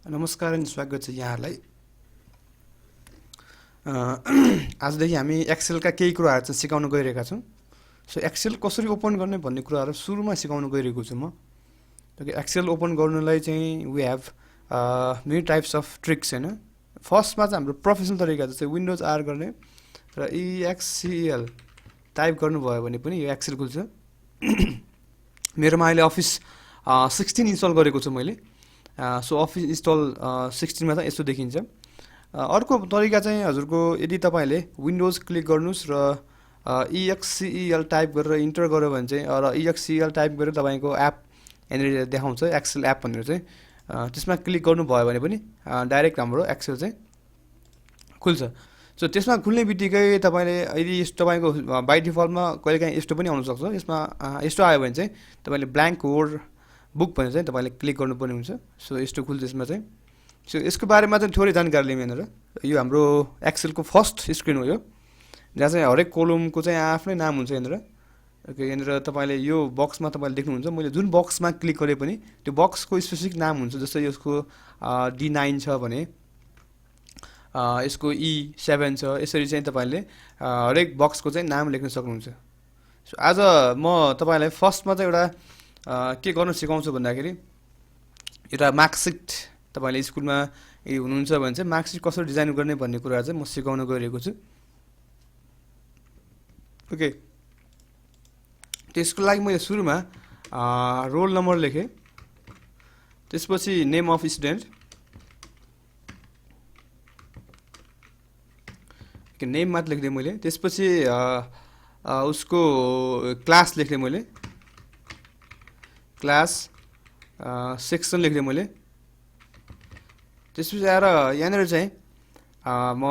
नमस्कार अनि स्वागत छ यहाँहरूलाई। आजदेखि हामी एक्सेलका केही कुराहरू चाहिँ सिकाउन गइरहेका छौँ। सो एक्सेल कसरी ओपन गर्ने भन्ने कुराहरू सुरुमा सिकाउन गइरहेको छु म। एक्सेल ओपन गर्नुलाई चाहिँ we have many types of tricks होइन। फर्स्टमा चाहिँ हाम्रो प्रोफेसनल तरिका जस्तै विन्डोज आर गर्ने र इएक्ससिएल टाइप गर्नुभयो भने पनि यो एक्सेल खुल्छ। मेरोमा अहिले अफिस 16 इन्स्टल गरेको छु मैले। सो अफिस इन्स्टल 16मा चाहिँ यस्तो देखिन्छ। अर्को तरिका चाहिँ हजुरको यदि तपाईँले विन्डोज क्लिक गर्नुहोस् र इएक्ससिएल टाइप गरेर इन्टर गर्यो भने चाहिँ र इएक्ससिएल टाइप गरेर तपाईँको एप यहाँनिर देखाउँछ एक्सेल एप भनेर चाहिँ त्यसमा क्लिक गर्नुभयो भने पनि डाइरेक्ट हाम्रो एक्सेल चाहिँ खुल्छ। सो त्यसमा खुल्ने बित्तिकै तपाईँले यदि यस्तो तपाईँको बाई डिफल्टमा कहिलेकाहीँ यस्तो पनि आउनसक्छ। यसमा यस्तो आयो भने चाहिँ तपाईँले ब्ल्याङ्क वर्ड बुक भनेर चाहिँ तपाईँले क्लिक गर्नुपर्ने हुन्छ। सो यस्तो खुल्छ यसमा चाहिँ। सो यसको बारेमा चाहिँ थोरै जानकारी लिउँ यहाँनिर। यो हाम्रो एक्सेलको फर्स्ट स्क्रिन हो यो, जहाँ चाहिँ हरेक कोलमको चाहिँ आफ्नै नाम हुन्छ यहाँनिर। ओके, यहाँनिर तपाईँले यो बक्समा तपाईँले देख्नुहुन्छ मैले जुन बक्समा क्लिक गरेँ पनि त्यो बक्सको स्पेसिफिक नाम हुन्छ। जस्तै यसको D9 छ भने यसको E7 छ, यसरी चाहिँ तपाईँले हरेक बक्सको चाहिँ नाम लेख्न सक्नुहुन्छ। सो आज म तपाईँलाई फर्स्टमा चाहिँ एउटा के गर्न सिकाउँछु भन्दाखेरि एउटा मार्कसिट तपाईँले स्कुलमा यदि हुनुहुन्छ भने चाहिँ मार्कसिट कसरी डिजाइन गर्ने भन्ने कुराहरू चाहिँ म सिकाउन गइरहेको छु। ओके, त्यसको लागि मैले सुरुमा रोल नम्बर लेखेँ, त्यसपछि नेम अफ स्टुडेन्ट, नेम मात्र लेखिदिएँ मैले। त्यसपछि उसको क्लास लेखेँ मैले, क्लास सेक्सन लेखिदिएँ मैले। त्यसपछि आएर यहाँनिर चाहिँ म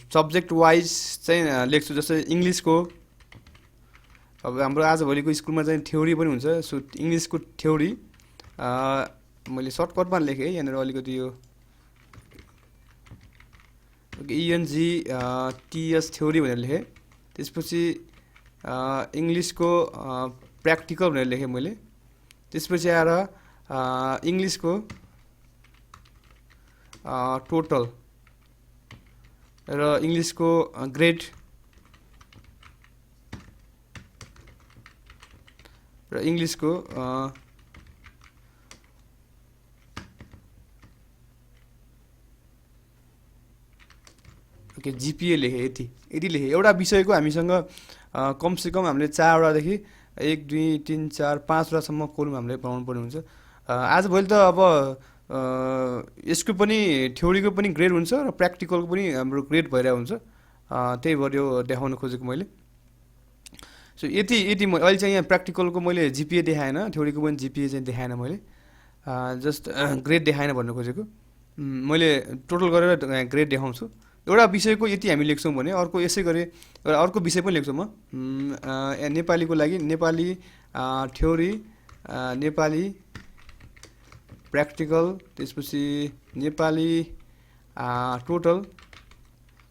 सब्जेक्ट वाइज चाहिँ लेख्छु। जस्तै इङ्ग्लिसको अब हाम्रो आजभोलिको स्कुलमा चाहिँ थ्योरी पनि हुन्छ। सो इङ्ग्लिसको थ्योरी मैले सर्टकटमा लेखेँ यहाँनिर अलिकति यो ENGTS थ्योरी भनेर लेखेँ। त्यसपछि इङ्ग्लिसको प्र्याक्टिकल भनेर लेखेँ मैले। त्यसपछि आएर इङ्ग्लिसको टोटल र इङ्ग्लिसको ग्रेड र इङ्ग्लिसको ओके जिपिए लेखेँ। यति लेखेँ। एउटा विषयको हामीसँग कमसेकम हामीले 4वटादेखि 1 2 3 4 5वटासम्म कोलम हामीले बनाउनु पर्ने हुन्छ। आजभोलि त अब यसको पनि थ्योरीको पनि ग्रेड हुन्छ र प्र्याक्टिकलको पनि हाम्रो ग्रेड भइरहेको हुन्छ। त्यही भएर यो देखाउन खोजेको मैले। सो यति अहिले चाहिँ यहाँ प्र्याक्टिकलको मैले जिपिए देखाएन, थ्योरीको पनि जिपिए चाहिँ देखाएन मैले, जस्ट ग्रेड देखाएन भन्नु खोजेको। मैले टोटल गरेर ग्रेड देखाउँछु। एउटा विषयको यति हामी लेख्छौँ भने अर्को यसै गरी एउटा अर्को विषय पनि लेख्छु म। नेपालीको लागि नेपाली थ्योरी, नेपाली प्र्याक्टिकल, त्यसपछि नेपाली टोटल,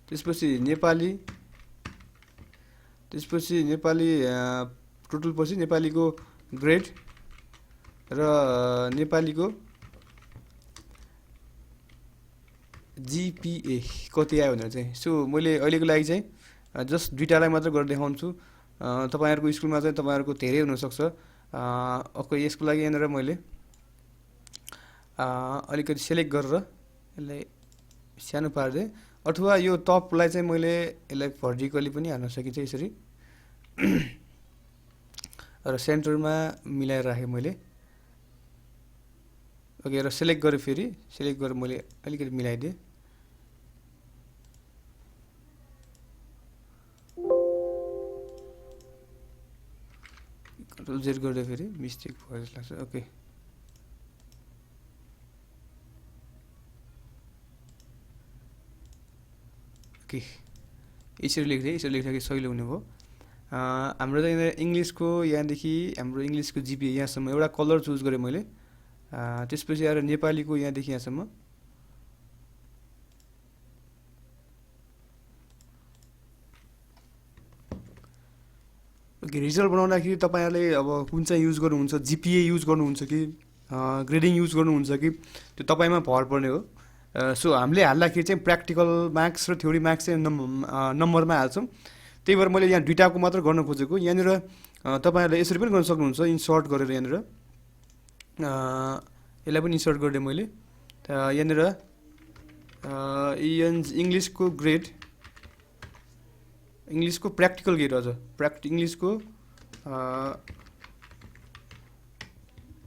त्यसपछि नेपाली टोटल पछि नेपालीको ग्रेड र नेपालीको जिपिए कति आयो भनेर चाहिँ। सो मैले अहिलेको लागि चाहिँ जस्ट दुईवटालाई मात्र गरेर देखाउँछु। तपाईँहरूको स्कुलमा चाहिँ तपाईँहरूको धेरै हुनसक्छ। ओके, यसको लागि यहाँनिर मैले अलिकति सेलेक्ट गरेर यसलाई सानो पारिदिएँ, अथवा यो टपलाई चाहिँ मैले यसलाई भर्टिकली पनि हाल्न सकिन्छ यसरी र सेन्टरमा मिलाएर राखेँ मैले। ओके, र सेलेक्ट गरेँ, फेरि सेलेक्ट गरेर मैले अलिकति मिलाइदिएँ। कन्ट्रोल जेड गर्दा फेरि मिस्टेक भयो जस्तो लाग्छ। ओके, यसरी लेख्दाखेरि सहिलो हुने भयो। हाम्रो चाहिँ इङ्ग्लिसको यहाँदेखि हाम्रो इङ्ग्लिसको जिपिए यहाँसम्म एउटा कलर चुज गरेँ मैले। त्यसपछि आएर नेपालीको यहाँदेखि यहाँसम्म, रिजल्ट बनाउँदाखेरि तपाईँहरूले अब कुन चाहिँ युज गर्नुहुन्छ, जिपिए युज गर्नुहुन्छ कि ग्रेडिङ युज गर्नुहुन्छ कि त्यो तपाईँमा भर पर्ने हो। सो हामीले हाल्दाखेरि चाहिँ प्र्याक्टिकल मार्क्स र थ्योरी मार्क्स चाहिँ नम्बरमा हाल्छौँ। त्यही भएर मैले यहाँ दुइटाको मात्र गर्न खोजेको। यहाँनिर तपाईँहरूले यसरी पनि गर्न सक्नुहुन्छ, इन्सर्ट गरेर यहाँनिर यसलाई पनि इन्सर्ट गरिदिएँ मैले। यहाँनिर इङ्ग्लिसको ग्रेड, इङ्ग्लिसको प्र्याक्टिकल ग्रेड, हजुर इङ्ग्लिसको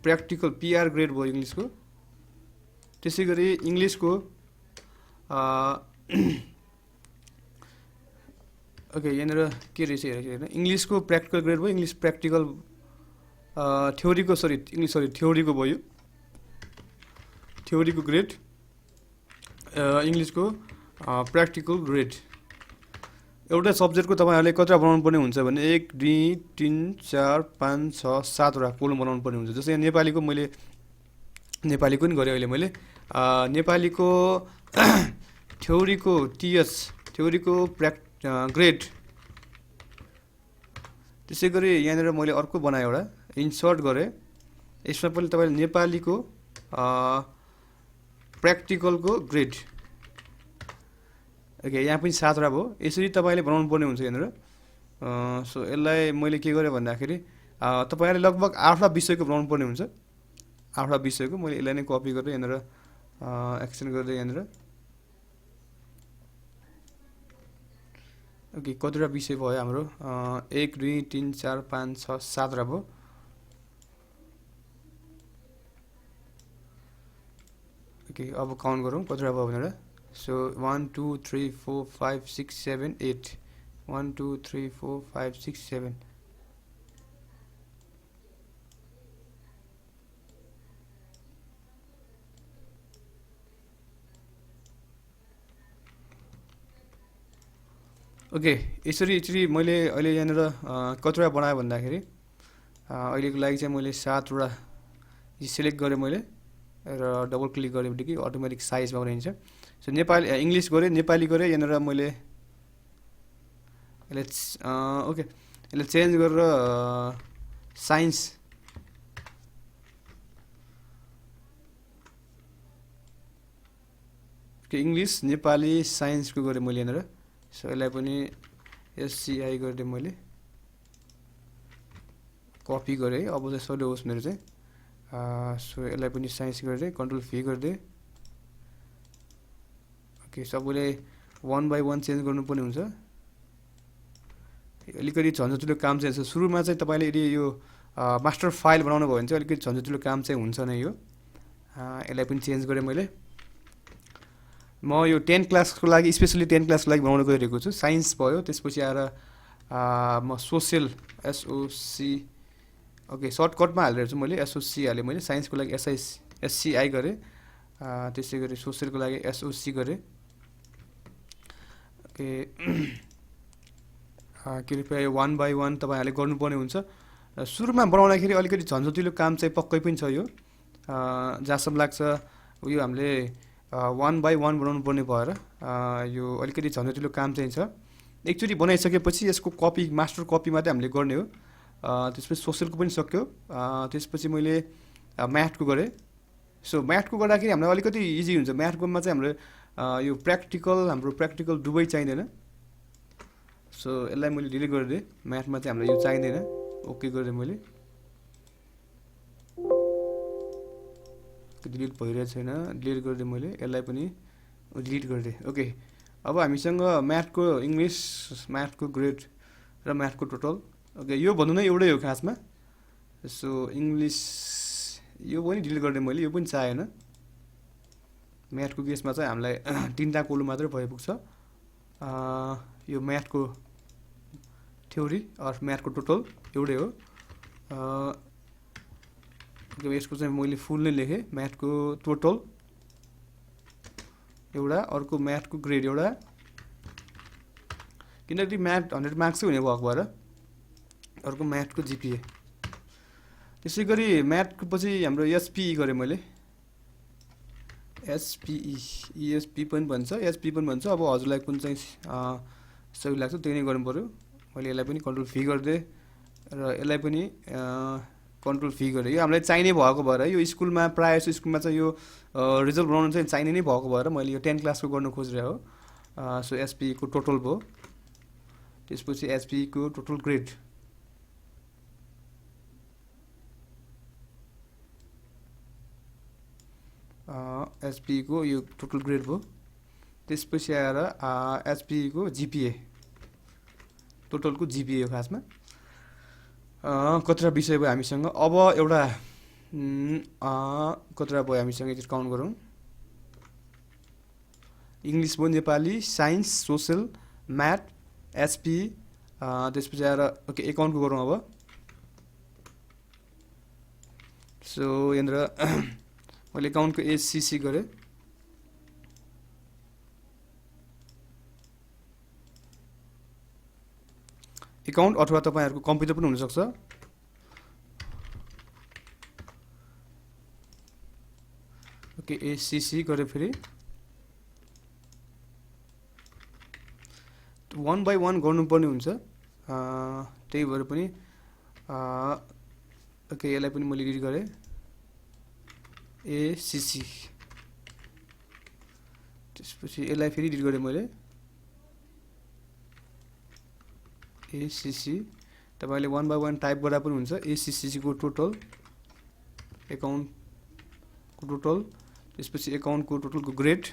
प्र्याक्टिकल पिआर ग्रेड भयो इङ्ग्लिसको। त्यसै गरी इङ्ग्लिसको ओके यहाँनिर के रहेछ हेरेर इङ्ग्लिसको प्र्याक्टिकल ग्रेड भयो, इङ्ग्लिस प्र्याक्टिकल थ्योरीको थ्योरीको भयो, थ्योरीको ग्रेड, इङ्ग्लिसको प्र्याक्टिकल ग्रेड। एउटा सब्जेक्टको तपाईँहरूले कतिवटा बनाउनु पर्ने हुन्छ भने 1 2 3 4 5 6 7वटा कोलम बनाउनु पर्ने हुन्छ। जस्तै यहाँ नेपालीको मैले नेपालीको नि गरेँ अहिले मैले। नेपालीको थ्योरीको टिएस, थ्योरीको ग्रेड। त्यसै गरी यहाँनिर मैले अर्को बनाएँ, एउटा इन्सर्ट गरेँ। यसमा पनि तपाईँले नेपालीको प्र्याक्टिकलको ग्रेड, ओके यहाँ पनि 7वटा भयो। यसरी तपाईँले बनाउनु पर्ने हुन्छ यहाँनिर। सो यसलाई मैले के गरेँ भन्दाखेरि तपाईँहरूले लगभग 8वटा विषयको बनाउनु पर्ने हुन्छ, 8वटा विषयको। मैले यसलाई नै कपी गरेर यहाँनिर एक्सटेन्ड गर्दै यहाँनिर ओके कतिवटा विषय भयो हाम्रो 1 2 3 4 5 6 7वटा भयो। ओके अब काउन्ट गरौँ कतिवटा भयो भनेर। सो 1 2 3 4 5 6 7 8 1 2 3 4 5 6 7। ओके यसरी मैले अहिले यहाँनिर कतिवटा बनाएँ भन्दाखेरि अहिलेको लागि चाहिँ मैले 7वटा सिलेक्ट गरेँ मैले र डबल क्लिक गरेँ बित्तिकै अटोमेटिक साइजमा बनाइन्छ। सो नेपाली इङ्ग्लिस गरेँ, नेपाली गरेँ, यहाँनिर मैले यसलाई ओके यसलाई चेन्ज गरेर साइन्स इङ्ग्लिस नेपाली साइन्सको गरेँ मैले यहाँनिर। सो यसलाई पनि एससिआई गरिदिएँ मैले, कपी गरेँ। अब चाहिँ सधैँ होस् मेरो चाहिँ। सो यसलाई पनि साइन्स गरिदिएँ, कन्ट्रोल भी गरिदिएँ। ओके सबैले 1 बाई 1 चेन्ज गर्नुपर्ने हुन्छ। अलिकति झन्झटिलो काम चाहिँ छ सुरुमा चाहिँ। तपाईँले यदि यो मास्टर फाइल बनाउनु भयो भने चाहिँ अलिकति झन्झटिलो काम चाहिँ हुन्छ नै यो। यसलाई पनि चेन्ज गरेँ मैले। म यो 10 क्लासको लागि स्पेसली 10 क्लासको लागि बनाउन गइरहेको छु। साइन्स भयो, त्यसपछि आएर म सोसियल एसओसी ओके सर्टकटमा हालिरहेको छु मैले, एसओसी हालेँ मैले। साइन्सको लागि एससिआई गरेँ, त्यसै गरी सोसियलको लागि एसओसी गरेँ। ओके कृपया यो 1 बाई 1 तपाईँहरूले गर्नुपर्ने हुन्छ। सुरुमा बनाउँदाखेरि अलिकति झन्झटिलो काम चाहिँ पक्कै पनि छ यो। जहाँसम्म लाग्छ यो हामीले 1 बाई 1 बनाउनु पर्ने भएर यो अलिकति झन्झटिलो काम चाहिँ छ। एकचोटि बनाइसकेपछि यसको कपी मास्टर कपी मात्रै हामीले गर्ने हो। त्यसपछि सोसियलको पनि सक्यो। त्यसपछि मैले म्याथको गरेँ। सो म्याथको गर्दाखेरि हामीलाई अलिकति इजी हुन्छ। म्याथकोमा चाहिँ हाम्रो यो हाम्रो प्र्याक्टिकल दुवै चाहिँदैन। सो यसलाई मैले डिलिट गरिदिएँ। म्याथमा चाहिँ हामीलाई यो चाहिँदैन, ओके गरिदिएँ मैले। डिलिट भइरहेको छैन, डिलिट गरिदिएँ मैले। यसलाई पनि डिलिट गरिदिएँ। ओके अब हामीसँग म्याथको इङ्ग्लिस, म्याथको ग्रेड र म्याथको टोटल। ओके यो भन्नु नै एउटै हो खासमा। सो इङ्ग्लिस यो पनि डिलिट गरिदिएँ मैले, यो पनि चाहिएन। म्याथको केसमा चाहिँ हामीलाई 3टा कोलम मात्रै भइपुग्छ। यो म्याथको थ्योरी अर म्याथको टोटल एउटै हो। यसको चाहिँ मैले फुल नै लेखेँ, म्याथको टोटल एउटा, अर्को म्याथको ग्रेड एउटा, किनकि म्याथ 100 मार्क्सै हुने भएको भएर। अर्को म्याथको जिपिए। त्यसै गरी म्याथको पछि हाम्रो एसपिई गरेँ मैले, एसपिई इएसपी पनि भन्छ, एसपी पनि भन्छ। अब हजुरलाई कुन चाहिँ सही लाग्छ त्यही नै गर्नु पऱ्यो। मैले यसलाई पनि कन्ट्रोल भी गरिदिएँ र यसलाई पनि कन्ट्रोल भी गरेँ। यो हामीलाई चाहिने भएको भएर यो स्कुलमा प्रायः जस्तो स्कुलमा चाहिँ यो रिजल्ट बनाउनु चाहिँ चाहिने नै भएको भएर मैले यो 10 क्लासको गर्नु खोजिरहेको हो। सो एसपीको टोटल भयो, त्यसपछि एसपीको टोटल ग्रेड। एसपीको यो टोटल ग्रेड भयो, त्यसपछि आएर एचपीको जिपिए, टोटलको जिपिए हो खासमा। कतिवटा विषय भयो हामीसँग। अब एउटा कतिवटा भयो हामीसँग, यसरी काउन्ट गरौँ। इङ्ग्लिस भयो, Nepali, science, social, math, HP, त्यसपछि आएर ओके एकाउन्टको गरौँ अब। सो यहाँनिर मैले एकाउन्टको एचसिसी गरेँ। एकाउन्ट अथवा तपाईँहरूको कम्प्युटर पनि हुनसक्छ। ओके एचसिसी गरेँ, फेरि 1 by 1 गर्नुपर्ने हुन्छ, त्यही भएर पनि ओके यसलाई पनि मैले डिलिट गरेँ। एसीसी, त्यसपछि यसलाई फेरि डिलिट गरेँ मैले। एसीसी तपाईँले 1 by 1 टाइप गर्दा पनि हुन्छ। एसीसी को टोटल, एकाउन्टको टोटल, त्यसपछि एकाउन्टको टोटलको ग्रेड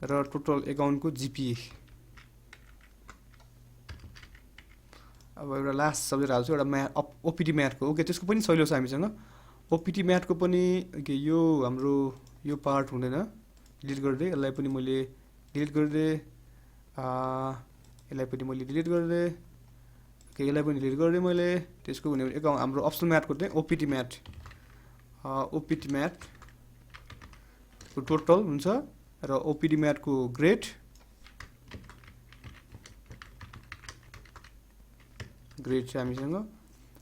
र टोटल एकाउन्टको जिपिए। अब एउटा लास्ट सब्जेक्ट हाल्छु, एउटा म्याथ, ओपिटी म्याथको। ओके त्यसको पनि सजिलो छ हामीसँग। ओपिटी म्याथको पनि ओके यो हाम्रो यो पार्ट हुँदैन, डिलिट गरिदिएँ। यसलाई पनि मैले डिलिट गरिदिएँ, यसलाई पनि मैले डिलिट गरिदिएँ। ओके यसलाई पनि डिलिट गरिदिएँ मैले। त्यसको हुने एकाउन्ट हाम्रो अप्सनल म्याथको चाहिँ ओपिटी म्याथ, ओपिटी म्याथको टोटल हुन्छ र ओपिटी म्याथको ग्रेड, ग्रेड छ हामीसँग।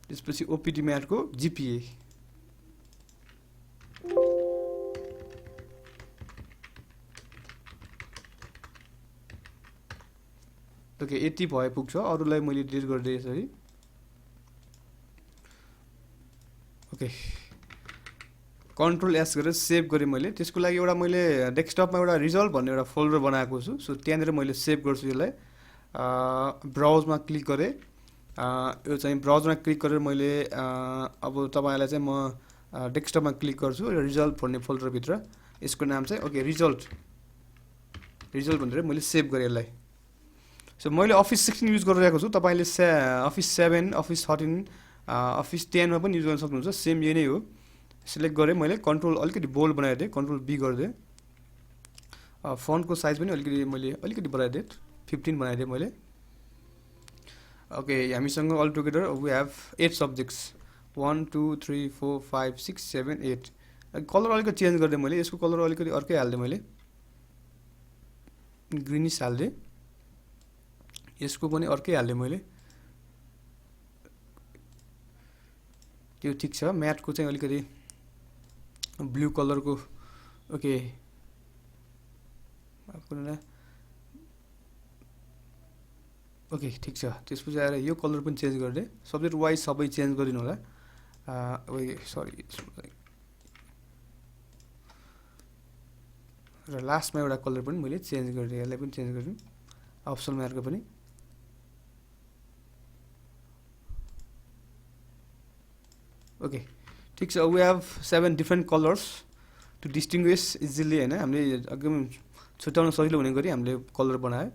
त्यसपछि ओपिटी म्याथको जिपिए। ओके यति भए पुग्छ, अरूलाई मैले डिलिट गरिदिएँ यसरी। ओके कन्ट्रोल एस गरेर सेभ गरेँ मैले। त्यसको लागि एउटा मैले डेस्कटपमा एउटा रिजल्ट भन्ने एउटा फोल्डर बनाएको छु। सो त्यहाँनिर मैले सेभ गर्छु यसलाई। ब्राउजमा क्लिक गरेँ, यो चाहिँ ब्राउजरमा क्लिक गरेर मैले अब तपाईँलाई चाहिँ म डेस्कटपमा क्लिक गर्छु र रिजल्ट भन्ने फोल्डरभित्र यसको नाम चाहिँ ओके रिजल्ट भनेर मैले सेभ गरेँ यसलाई। सो मैले अफिस 16 युज गरिरहेको छु। तपाईँले अफिस 7, अफिस 13, अफिस 10 मा पनि युज गर्न सक्नुहुन्छ। सेम यही नै हो। सिलेक्ट गरेँ मैले, कन्ट्रोल अलिकति बोल्ड बनाइदिएँ, कन्ट्रोल बी गरिदिएँ। फन्टको साइज पनि अलिकति बढाइदिएँ, 15 बनाइदिएँ मैले। ओके हामीसँग altogether we have 8 subjects, 1 2 3 4 5 6 7 8। Colour अलिकति चेन्ज गरिदिएँ मैले। यसको कलर अलिकति अर्कै हालिदिएँ मैले, ग्रिनिस हालिदिएँ। यसको पनि अर्कै हालिदिएँ मैले। त्यो ठिक छ। म्याथको चाहिँ अलिकति ब्लू कलरको ओके ओके ठिक छ। त्यसपछि आएर यो कलर पनि चेन्ज गरिदिएँ। सब्जेक्ट वाइज सबै चेन्ज गरिदिनु होला। सरी र लास्टमा एउटा कलर पनि मैले चेन्ज गरिदिएँ, यसलाई पनि चेन्ज गरिदिउँ, अप्सनल म्याथको पनि। ओके ठिक छ। We have 7 different colours to distinguish easily होइन, हामीले एकदम छुट्याउन सजिलो हुने गरी हामीले कलर बनायो।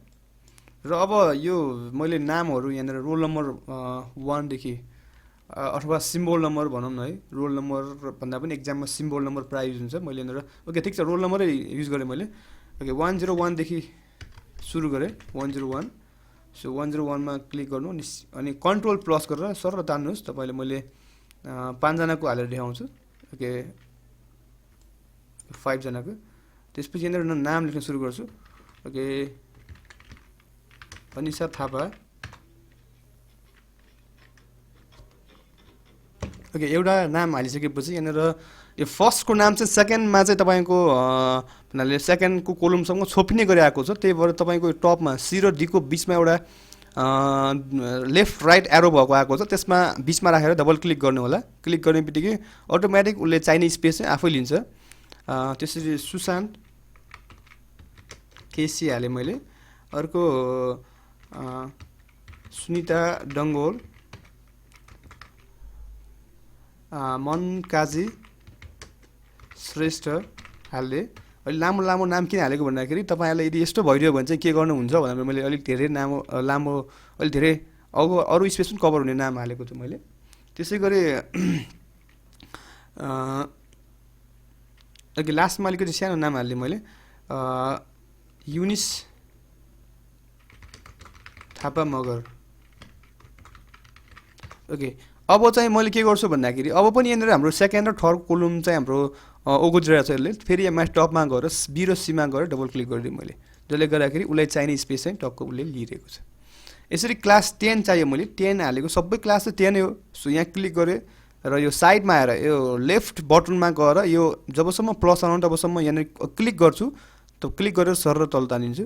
र अब यो मैले नामहरू यहाँनिर रोल नम्बर 1 देखि अथवा सिम्बोल नम्बर भनौँ न है, रोल नम्बर भन्दा पनि एक्जाममा सिम्बोल नम्बर प्रायः युज हुन्छ। मैले यहाँनिर ओके ठिक छ रोल नम्बरै युज गरेँ मैले। ओके 101 देखि सुरु गरेँ, 101। सो 101 मा क्लिक गर्नु अनि कन्ट्रोल प्लस गरेर सर तान्नुहोस्। तपाईँले मैले 5 जनाको हालेर देखाउँछु। ओके 5 जनाको। त्यसपछि यहाँनिर नाम लेख्न सुरु गर्छु। ओके अनिशा थापा। ओके एउटा नाम हालिसकेपछि यहाँनिर यो फर्स्टको नाम चाहिँ सेकेन्डमा चाहिँ तपाईँको भन्नाले सेकेन्डको कोलमसँग छोपिने गरिआएको छ। त्यही भएर तपाईँको टपमा सी र डीको बिचमा एउटा लेफ्ट राइट एरो भएको आएको छ, त्यसमा बिचमा राखेर डबल क्लिक गर्नु होला। क्लिक गर्ने बित्तिकै अटोमेटिक उसले चाहिने स्पेस चाहिँ आफै लिन्छ। त्यसरी सुशान्त केसी हालेँ मैले। अर्को सुनिता डङ्गोल, मनकाजी श्रेष्ठ हाल्दै। अहिले लामो लामो नाम किन हालेको भन्दाखेरि तपाईँहरूलाई यदि यस्तो भइदियो भने चाहिँ के गर्नुहुन्छ भनेर मैले अलिक धेरै लामो अलिक धेरै अरू स्पेस पनि कभर हुने नाम हालेको छु मैले। त्यसै गरी अघि लास्टमा अलिकति सानो नाम हालेँ मैले, युनिस थापा मगर। ओके, अब चाहिँ मैले के गर्छु भन्दाखेरि अब पनि यहाँनिर हाम्रो सेकेन्ड र थर्ड कोलम चाहिँ हाम्रो ओगोजिरहेको छ यसले। फेरि यहाँ माथि टपमा गएर बी र सीमा गएर डबल क्लिक गरिदिएँ मैले, जसले गर्दाखेरि उसलाई चाहिने स्पेस चाहिँ टक्क उसले लिइरहेको छ। यसरी क्लास 10 चाहियो मैले, 10 हालेको, सबै क्लास चाहिँ 10 हो। सो यहाँ क्लिक गरेँ र यो साइडमा आएर यो लेफ्ट बटनमा गएर यो जबसम्म प्लस आउनु तबसम्म यहाँनिर क्लिक गर्छु, त क्लिक गरेर सर र तल तानिन्छु,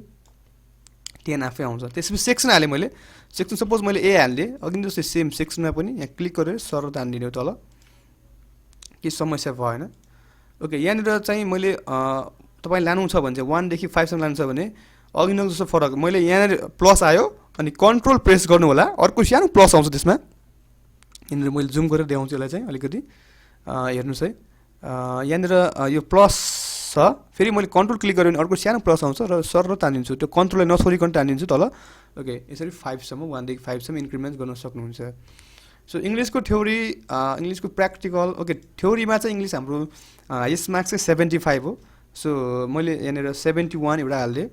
10 आफै आउँछ। त्यसपछि सेक्सन हालेँ मैले। सेक्सन सपोज मैले ए हालिदिएँ, अघि जस्तै सेम सेक्सनमा पनि यहाँ क्लिक गरेर सर तानिदिने हो तल, केही समस्या भएन। ओके, यहाँनिर चाहिँ मैले तपाईँ लानु छ भने चाहिँ 1 देखि 5 सम्म लानु छ भने अघि नै जस्तो फरक, मैले यहाँनिर प्लस आयो अनि कन्ट्रोल प्रेस गर्नु होला, अर्को सानो प्लस आउँछ त्यसमा। यहाँनिर मैले जुम गरेर देखाउँछु यसलाई चाहिँ अलिकति हेर्नुहोस् है। यहाँनिर यो प्लस छ, फेरि मैले कन्ट्रोल क्लिक गरेँ भने अर्को सानो प्लस आउँछ र सर र तानिदिन्छु, त्यो कन्ट्रोललाई नछोडिकन तानिदिन्छु तल। ओके, यसरी 5 सम्म 1 देखि 5 सम्म इन्क्रिमेन्ट गर्न सक्नुहुन्छ। सो इङ्ग्लिसको थ्योरी, इङ्ग्लिसको प्र्याक्टिकल। ओके, थ्योरीमा चाहिँ इङ्ग्लिस हाम्रो हाइएस्ट मार्क्स चाहिँ 75 हो। सो मैले यहाँनिर 71 एउटा हालिदिएँ,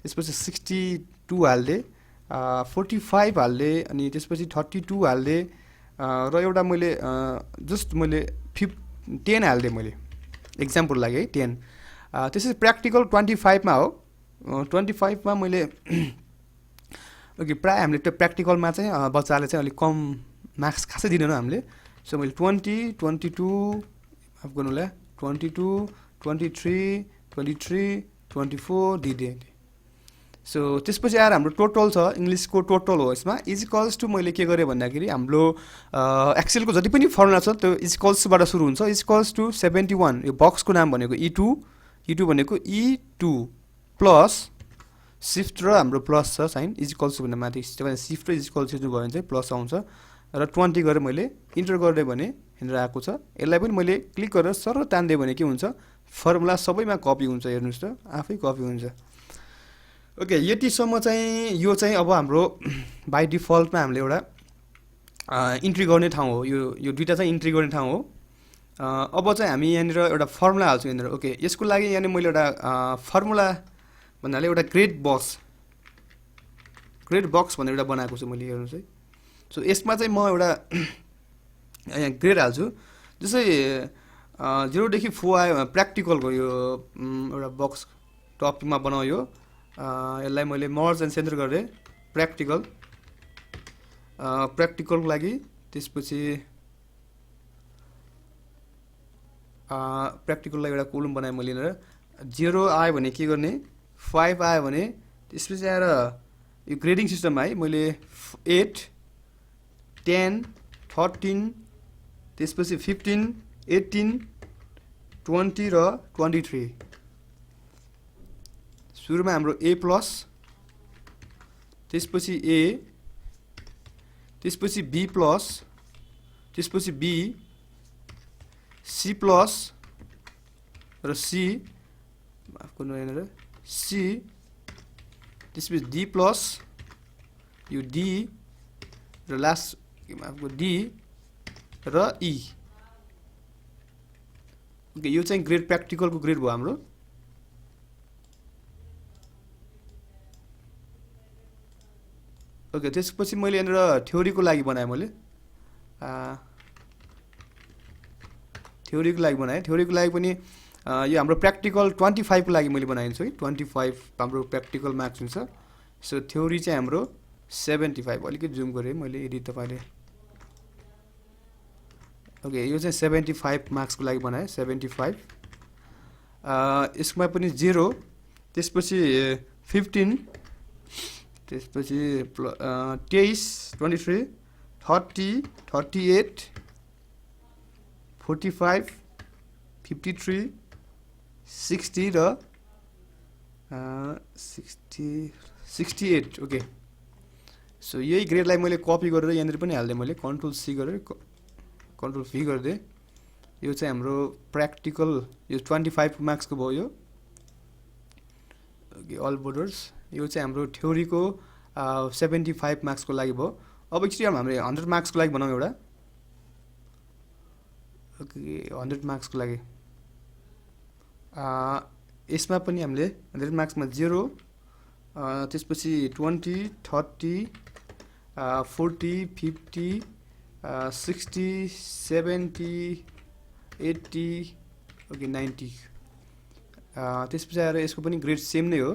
त्यसपछि 62 हालिदिएँ, 45 हालिदिएँ, अनि त्यसपछि 32 हालिदिएँ, र एउटा मैले जस्ट मैले 10 हालिदिएँ मैले इक्जाम्पल लागि है 10। त्यसपछि प्र्याक्टिकल 25 मा हो। 25 मा मैले ओके प्रायः हामीले त्यो प्र्याक्टिकलमा चाहिँ बच्चाले चाहिँ अलिक कम मार्क्स खासै दिँदैन हामीले। सो मैले 20, 22 माफ गर्नु होला, 22, 23, 23, 24 दिइदिएँ। सो त्यसपछि आएर हाम्रो टोटल छ, इङ्ग्लिसको टोटल हो यसमा। इजिकल्स टु मैले के गरेँ भन्दाखेरि हाम्रो एक्सेलको जति पनि फर्मुला छ त्यो इजिकल्सबाट सुरु हुन्छ। इजिकल्स टु 71, यो बक्सको नाम भनेको E2 भनेको E2 प्लस सिफ्ट र हाम्रो प्लस छ साइन, इजिकल्स भन्दा माथि सिफ्ट र इजिकल्स भयो भने चाहिँ प्लस आउँछ, र 20 गरेर मैले इन्टर गरेँ भने यहाँनिर आएको छ। यसलाई पनि मैले क्लिक गरेर सर तान्दिएँ भने के हुन्छ, फर्मुला सबैमा कपी हुन्छ, हेर्नुहोस् त आफै कपी हुन्छ। ओके, यतिसम्म चाहिँ यो चाहिँ अब हाम्रो बाई डिफल्टमा हामीले एउटा इन्ट्री गर्ने ठाउँ हो, यो दुईवटा चाहिँ इन्ट्री गर्ने ठाउँ हो। अब चाहिँ हामी यहाँनिर एउटा फर्मुला हाल्छौँ यहाँनिर। ओके, यसको लागि यहाँनिर मैले एउटा फर्मुला भन्नाले एउटा ग्रेड बक्स भनेर एउटा बनाएको छु मैले, हेर्नुहोस् है। सो यसमा चाहिँ म एउटा यहाँ ग्रेड हाल्छु, जस्तै 0 देखि 4 आयो प्र्याक्टिकलको यो एउटा बक्स टपिकमा बनायो। यसलाई मैले मर्ज एन्ड सेन्टर गरेँ प्र्याक्टिकलको लागि। त्यसपछि प्र्याक्टिकललाई एउटा कोलम बनाएँ मैले यहाँनिर। 0 आयो भने के गर्ने, 5 आयो भने त्यसपछि आएर यो ग्रेडिङ सिस्टममा है मैले 8, 10, 13, त्यसपछि 15, 18, 20 र 23। सुरुमा हाम्रो A प्लस, त्यसपछि A, त्यसपछि B प्लस, त्यसपछि B, C प्लस र C, माफ गर्नु यहाँनिर C, त्यसपछि D प्लस, यो D र लास्ट माफ गर्नु D र E। ओके, यो चाहिँ ग्रेड प्र्याक्टिकलको ग्रेड भयो हाम्रो। ओके, त्यसपछि मैले यहाँनिर थ्योरीको लागि बनाएँ मैले, थ्योरीको लागि पनि यो हाम्रो प्र्याक्टिकल 25 को लागि मैले बनाइदिन्छु है। 25 हाम्रो प्र्याक्टिकल मार्क्स हुन्छ। सो थ्योरी चाहिँ हाम्रो 75, अलिकति जुम गरेँ मैले यदि तपाईँले। ओके, यो चाहिँ 75 मार्क्सको लागि बनाएँ, 75। यसमा पनि 0, त्यसपछि 15, त्यसपछि 23 23 30 38 45 53 60 र 68 ओके। सो यही ग्रेडलाई मैले कपी गरेर यहाँनिर पनि हाल्दै मैले कन्ट्रोल सी गरेर कन्ट्रोल भी गरिदिएँ। यो चाहिँ हाम्रो प्र्याक्टिकल यो 25 मार्क्सको भयो यो ओके अल बोर्डर्स। यो चाहिँ हाम्रो थ्योरीको 75 मार्क्सको लागि भयो। अब एकचोटि हाम्रो 100 मार्क्सको लागि बनाउँ एउटा ओके 100 मार्क्सको लागि यसमा पनि हामीले 100 मार्क्समा 0 त्यसपछि 20 30 40 50 60 70 80 ओके 90 त्यसपछि आएर यसको पनि ग्रेड सेम नै हो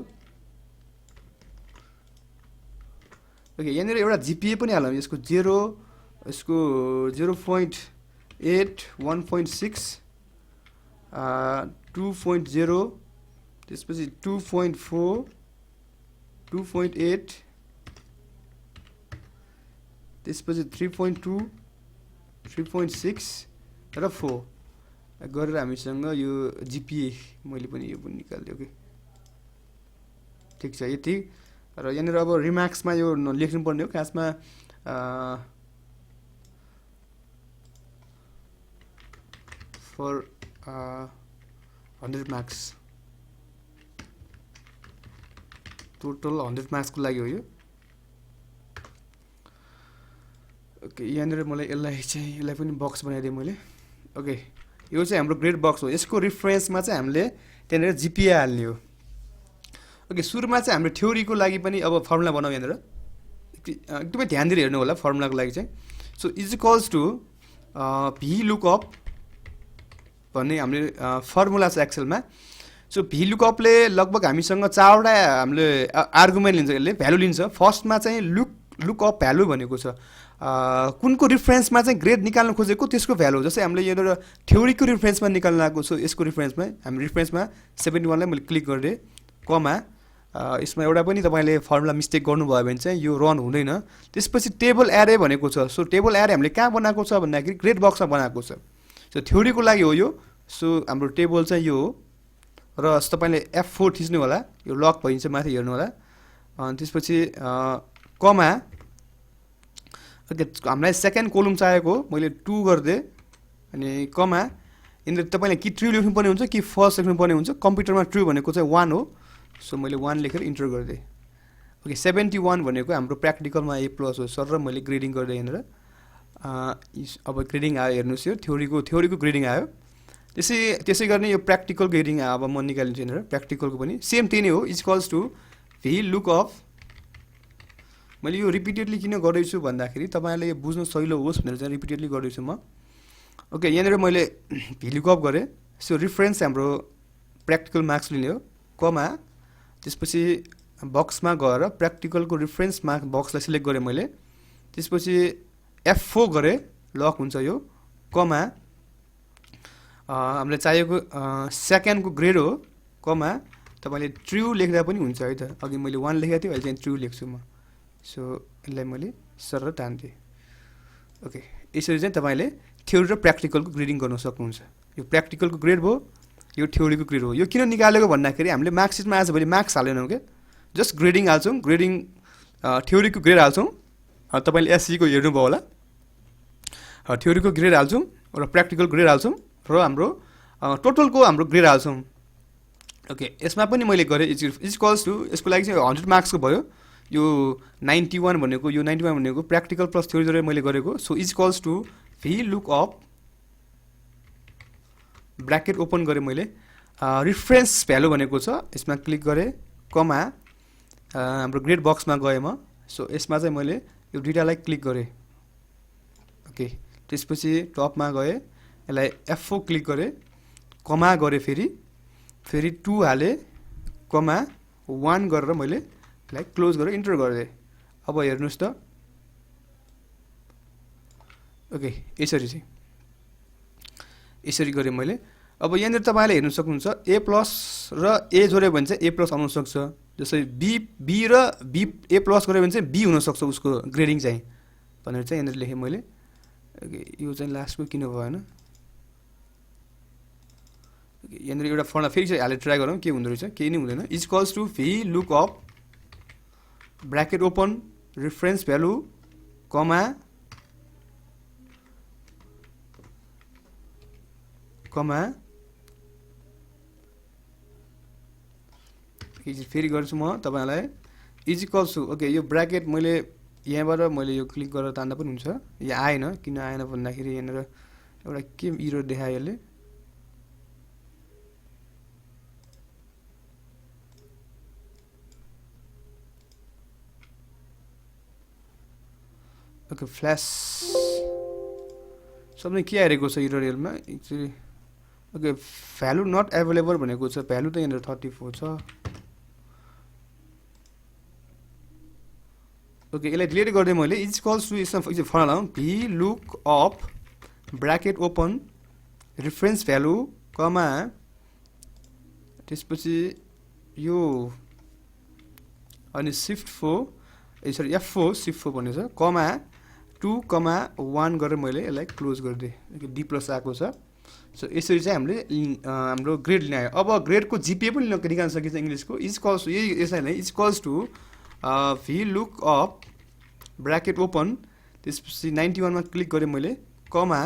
ओके। यहाँनिर एउटा जिपिए पनि हालौँ यसको 0 यसको 0.8 1.6 2.0 त्यसपछि 2.4 2.8 त्यसपछि 3.2 3.6 र 4 गरेर हामीसँग यो जिपिए मैले पनि यो पनि निकाल्दिएँ ओके ठिक छ यति। र यहाँनिर अब रिमार्क्समा यो लेख्नु पर्ने हो खासमा फर 100 मार्क्स टोटल 100 मार्क्सको लागि हो यो ओके। यहाँनिर मलाई यसलाई पनि बक्स बनाइदिएँ मैले ओके। यो चाहिँ हाम्रो ग्रेड बक्स हो। यसको रिफरेन्समा चाहिँ हामीले त्यहाँनिर जिपिए हाल्ने हो ओके। सुरुमा चाहिँ हाम्रो थ्योरीको लागि पनि अब फर्मुला बनाऊ यहाँनिर एकदमै ध्यान दिएर हेर्नु होला फर्मुलाको लागि चाहिँ। So is equals to V lookup भन्ने हामीले फर्मुला छ एक्सेलमा। सो भी लुकअपले लगभग हामीसँग 4वटा हामीले आर्गुमेन्ट लिन्छ यसले भ्यालु लिन्छ। फर्स्टमा चाहिँ लुकअप भ्यालु भनेको छ कुनको रिफरेन्समा चाहिँ ग्रेड निकाल्न खोजेको त्यसको भ्यालु जस्तै हामीले यहाँनिर थ्योरीको रिफरेन्समा निकाल्न लागेको छ। यसको रिफरेन्समा हामी रिफरेन्समा 71 लाई मैले क्लिक गरिदिएँ कमा यसमा एउटा पनि तपाईँले फर्मुला मिस्टेक गर्नुभयो भने चाहिँ यो रन हुँदैन। त्यसपछि टेबल एरे भनेको छ। सो टेबल एरे हामीले कहाँ बनाएको छ भन्दाखेरि ग्रेड बक्समा बनाएको छ। सो थ्योरीको लागि हो यो। सो हाम्रो टेबल चाहिँ यो हो र तपाईँले F4 थिच्नु होला यो लक भइन्छ माथि हेर्नु होला अनि त्यसपछि कमा ओके हामीलाई सेकेन्ड कोलम चाहिएको मैले 2 गरिदिएँ अनि कमा यिनीहरू तपाईँले कि ट्रु लेख्नुपर्ने हुन्छ कि फल्स लेख्नुपर्ने हुन्छ। कम्प्युटरमा ट्रु भनेको चाहिँ 1 हो। सो मैले 1 लेखेर इन्टर गरिदिएँ ओके। 71 भनेको हाम्रो प्र्याक्टिकलमा A+ हो सर र मैले ग्रेडिङ गरिदिएँ यहाँनिर अब ग्रेडिङ आयो हेर्नुहोस् यो थ्योरीको ग्रेडिङ आयो। त्यसै गर्ने यो प्र्याक्टिकल ग्रेडिङ अब म निकालिदिन्छु यहाँनिर प्र्याक्टिकलको पनि सेम त्यही नै हो इक्वल्स टु भी लुकअप। मैले यो रिपिटेडली किन गर्दैछु भन्दाखेरि तपाईँले यो बुझ्न सजिलो होस् भनेर चाहिँ रिपिटेडली गर्दैछु म ओके। यहाँनिर मैले भी लुकअप गरेँ। सो रिफरेन्स हाम्रो प्र्याक्टिकल मार्क्स लिने हो कमा त्यसपछि बक्समा गएर प्र्याक्टिकलको रिफरेन्स मार्क्स बक्सलाई सिलेक्ट गरेँ मैले। त्यसपछि F4 गरेँ लक हुन्छ यो कमा हामीलाई चाहिएको सेकेन्डको ग्रेड हो कमा तपाईँले ट्रु लेख्दा पनि हुन्छ है त। अघि मैले 1 लेखेको थिएँ अहिले चाहिँ ट्रु लेख्छु म। सो यसलाई मैले सरर तान्थेँ ओके। यसरी चाहिँ तपाईँले थ्योरी र प्र्याक्टिकलको ग्रेडिङ गर्न सक्नुहुन्छ। यो प्र्याक्टिकलको ग्रेड भयो यो थ्योरीको ग्रेड हो। यो किन निकालेको भन्दाखेरि हामीले मार्कसिटमा आजभोलि मार्क्स हालेनौँ क्या जस्ट ग्रेडिङ हाल्छौँ। ग्रेडिङ थ्योरीको ग्रेड हाल्छौँ तपाईँले एससीको हेर्नुभयो होला थ्योरीको ग्रेड हाल्छौँ र प्र्याक्टिकल ग्रेड हाल्छौँ र हाम्रो टोटलको हाम्रो ग्रेड हाल्छौँ ओके। यसमा पनि मैले गरेँ इक्वल्स टु यसको लागि चाहिँ 100 मार्क्सको भयो यो 91 भनेको यो 91 भनेको प्र्याक्टिकल प्लस थ्योरी गरेर मैले गरेको। So equals to V lookup bracket open गरेँ मैले रिफरेन्स भ्यालु भनेको छ यसमा क्लिक गरेँ कमा हाम्रो ग्रेड बक्समा गएँ म। सो यसमा चाहिँ मैले यो दुईटालाई क्लिक गरेँ ओके। त्यसपछि टपमा गएँ यसलाई F4 क्लिक गरेँ कमा गरेँ फेरि 2 हालेँ कमा 1 गरेर मैले यसलाई क्लोज गरेर इन्टर गरिदिएँ। अब हेर्नुहोस् त ओके यसरी गरेँ मैले। अब यहाँनिर तपाईँले हेर्न सक्नुहुन्छ A+ र A जोड्यो भने चाहिँ A+ आउन सक्छ जस्तै बी र बी ए प्लस गऱ्यो भने चाहिँ बी हुनसक्छ उसको ग्रेडिङ चाहिँ भनेर चाहिँ यहाँनिर लेखेँ मैले। ओके यो चाहिँ लास्टको किन भएन, यहाँनिर एउटा फर्मुला फेरि चाहिँ हालेर ट्राई गरौँ के हुँदो रहेछ, केही नै हुँदैन। Is equals to V look up bracket open reference value comma comma फेरि गर्छु म तपाईँलाई। इज इक्वल्स टु ओके यो ब्राकेट मैले यहाँबाट मैले यो क्लिक गरेर तान्दा पनि हुन्छ, यहाँ आएन किन आएन भन्दाखेरि यहाँनिर एउटा के इरर देखायो यसले। ओके फ्ल्यास सबै के आइरहेको छ इरर यसमा actually. Okay value not available भनेको छ, भ्यालु त यहाँनिर 34 छ। ओके यसलाई डिलिट गरिदिएँ मैले। इज कल्स टु यसमा फर्मुला हो V look up bracket open reference value comma त्यसपछि यो अनि सिफ्ट 4 सरी F4 सिफ्ट 4 भन्ने छ कमा 2,1 गरेर मैले यसलाई क्लोज गरिदिएँ। डी प्लस आएको छ। सो यसरी चाहिँ हामीले हाम्रो ग्रेड लिन आयो। अब ग्रेडको जिपिए पनि निकाल्न सकिन्छ इङ्ग्लिसको। इज कल्स टु यही यसलाई नै is equals to V look up bracket open त्यसपछि 91 मा क्लिक गरेँ मैले कमा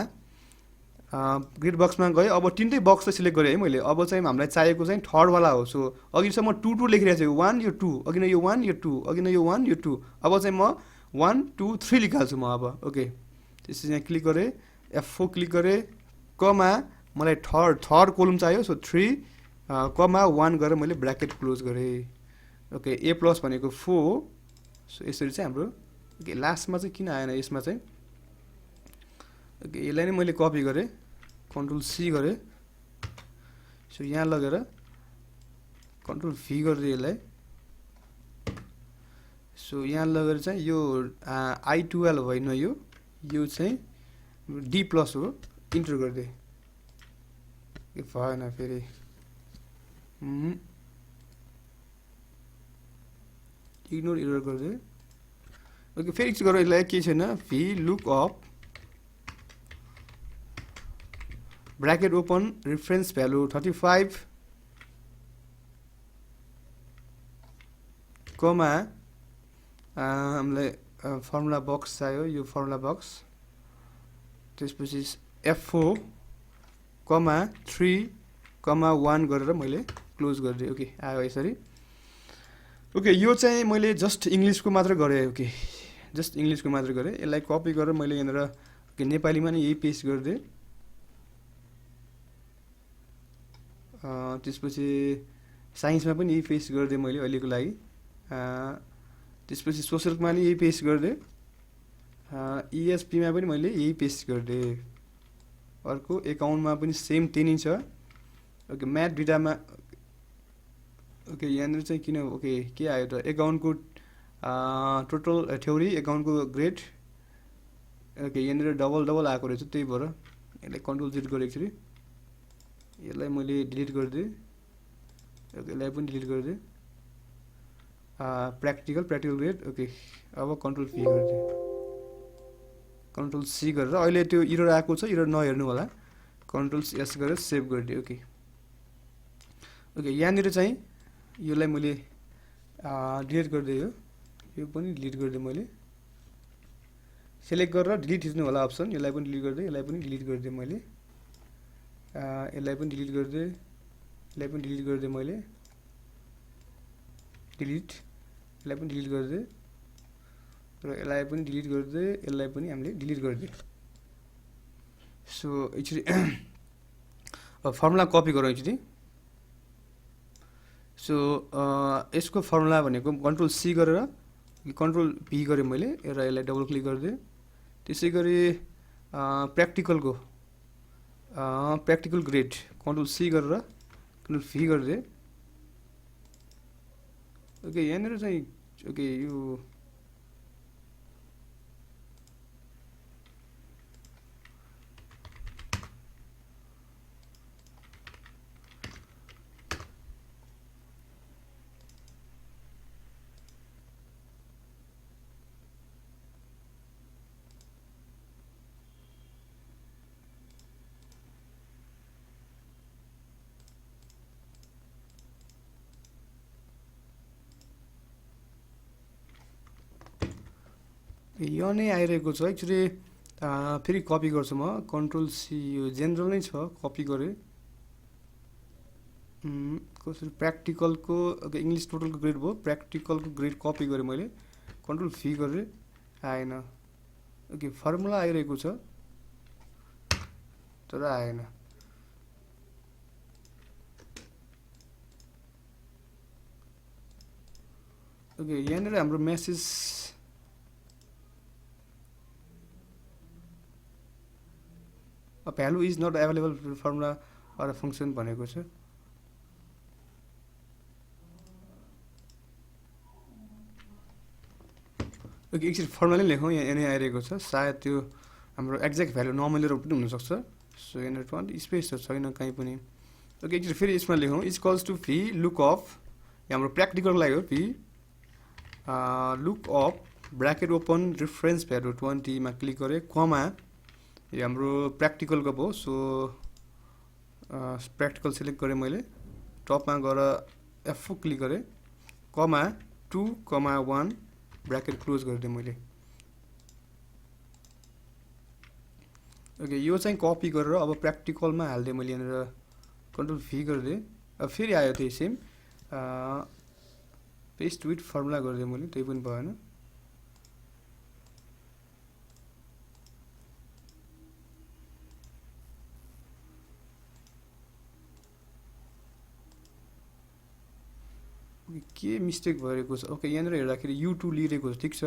ग्रेड बक्समा गएँ। अब तिनटै बक्स चाहिँ सिलेक्ट गरेँ है मैले। अब चाहिँ हामीलाई चाहिएको चाहिँ थर्डवाला हो। सो अघिसम्म 2 लेखिरहेको छु, 1 यो 2 अघि न यो 1 यो 2 अघि न यो 1 यो 2। अब चाहिँ म 1 2 3 निकाल्छु म अब। ओके त्यसपछि यहाँ क्लिक गरेँ F4 क्लिक गरेँ कमा मलाई थर्ड कोलम चाहियो। सो 3 कमा 1 गरेर मैले ब्राकेट क्लोज गरेँ। ओके ए प्लस भनेको 4। सो यसरी चाहिँ हाम्रो ओके लास्टमा चाहिँ किन आएन यसमा चाहिँ। ओके यसलाई नै मैले कपी गरेँ कन्ट्रोल सी गरेँ। सो यहाँ लगेर कन्ट्रोल भी गरिदिएँ यसलाई। सो यहाँ लगेर चाहिँ यो I12 होइन यो चाहिँ डी प्लस हो इन्टर गरिदिएँ। भएन फेरि इग्नोर इरर गरिदिएँ। ओके फेरि एकचोटि गरेर यसलाई केही छैन V look up bracket open reference value 35 comma हामीलाई फर्मुला बक्स चाहियो यो फर्मुला बक्स त्यसपछि F4 कमा 3 कमा 1 गरेर मैले क्लोज गरिदिएँ। ओके आयो यसरी। ओके यो चाहिँ मैले जस्ट इङ्ग्लिसको मात्र गरेँ। ओके जस्ट इङ्ग्लिसको मात्र गरेँ। यसलाई कपी गरेर मैले यहाँनिर नेपालीमा नै यही पेस्ट गरिदिएँ। त्यसपछि साइन्समा पनि यही पेस्ट गरिदिएँ मैले अहिलेको लागि। त्यसपछि सोसियलमा पनि यही पेस्ट गरिदिएँ। ESPमा पनि मैले यही पेस्ट गरिदिएँ। अर्को एकाउन्टमा पनि सेम 10 नै छ। ओके म्याथ डेटामा ओके यहाँनिर चाहिँ किन ओके के आयो त एकाउन्टको टोटल थ्योरी एकाउन्टको ग्रेड। ओके यहाँनिर डबल आएको रहेछ त्यही भएर यसलाई कन्ट्रोल Z गरेको छु। यसलाई मैले डिलिट गरिदिएँ। ओके यसलाई पनि डिलिट गरिदिएँ। Practical grade. ओके अब कन्ट्रोल V गरिदिएँ कन्ट्रोल C गरेर अहिले त्यो इरर आएको छ इरर नहेर्नु होला। कन्ट्रोल S गरेर सेभ गरिदिएँ। ओके ओके यहाँनिर चाहिँ यसलाई मैले डिलिट गरिदिएँ। यो पनि डिलिट गरिदिएँ मैले। सेलेक्ट गरेर डिलिट थिच्नु होला अप्सन। यसलाई पनि डिलिट गरिदिएँ यसलाई पनि डिलिट गरिदिएँ मैले। यसलाई पनि डिलिट गरिदिएँ यसलाई पनि डिलिट गरिदिएँ मैले डिलिट यसलाई पनि डिलिट गरिदिएँ र यसलाई पनि डिलिट गरिदिएँ यसलाई पनि हामीले डिलिट गरिदिएँ। सो एक्चुअली फर्मुला कपी गरौँ एकचोटि। सो यसको फर्मुला भनेको कन्ट्रोल C गरेर कन्ट्रोल V गरेँ मैले र यसलाई डबल क्लिक गरिदिएँ। त्यसै गरी प्र्याक्टिकल ग्रेड कन्ट्रोल C गरेर कन्ट्रोल V गरिदिएँ। ओके यहाँनिर चाहिँ ओके यो यो नै आइरहेको छ एक्चुली। फेरि कपी गर्छु म, कन्ट्रोल सी, यो जेनरल नै छ, कपी गरेँ। कसरी प्र्याक्टिकलको इङ्ग्लिस टोटलको ग्रेड भयो, प्र्याक्टिकलको ग्रेड कपी गरेँ मैले, कन्ट्रोल भी गरेँ, आएन। ओके फर्मुला आइरहेको छ तर आएन। ओके यहाँनिर हाम्रो message value is not available formula or function भनेको छ। ओके एकचोटि फर्मुला लेखौँ, यहाँ यहाँनिर आइरहेको छ, सायद त्यो हाम्रो एक्ज्याक्ट भ्यालु नमिलेर पनि हुनसक्छ। सो यहाँनिर 20 स्पेस त छैन कहीँ पनि। ओके एकचोटि फेरि यसमा लेखौँ, is equals to V look up, हाम्रो प्र्याक्टिकलको लागि हो, V look up bracket open reference value 20 मा क्लिक गरेँ, कमा, यो हाम्रो प्र्याक्टिकलको भयो। सो प्र्याक्टिकल सिलेक्ट गरेँ मैले, टपमा गएर F4 क्लिक गरेँ, कमा 2, 1 ब्राकेट क्लोज गरिदिएँ मैले। ओके यो चाहिँ कपी गरेर अब प्र्याक्टिकलमा हालिदिएँ मैले, यहाँनिर कन्ट्रोल भी गरिदिएँ। अब फेरि आयो त्यही सेम, पेस्ट विथ फर्मुला गरिदिएँ मैले, त्यही पनि भएन। के मिस्टेक भइरहेको छ। ओके यहाँनिर हेर्दाखेरि U2 लिइरहेको छ, ठिक छ,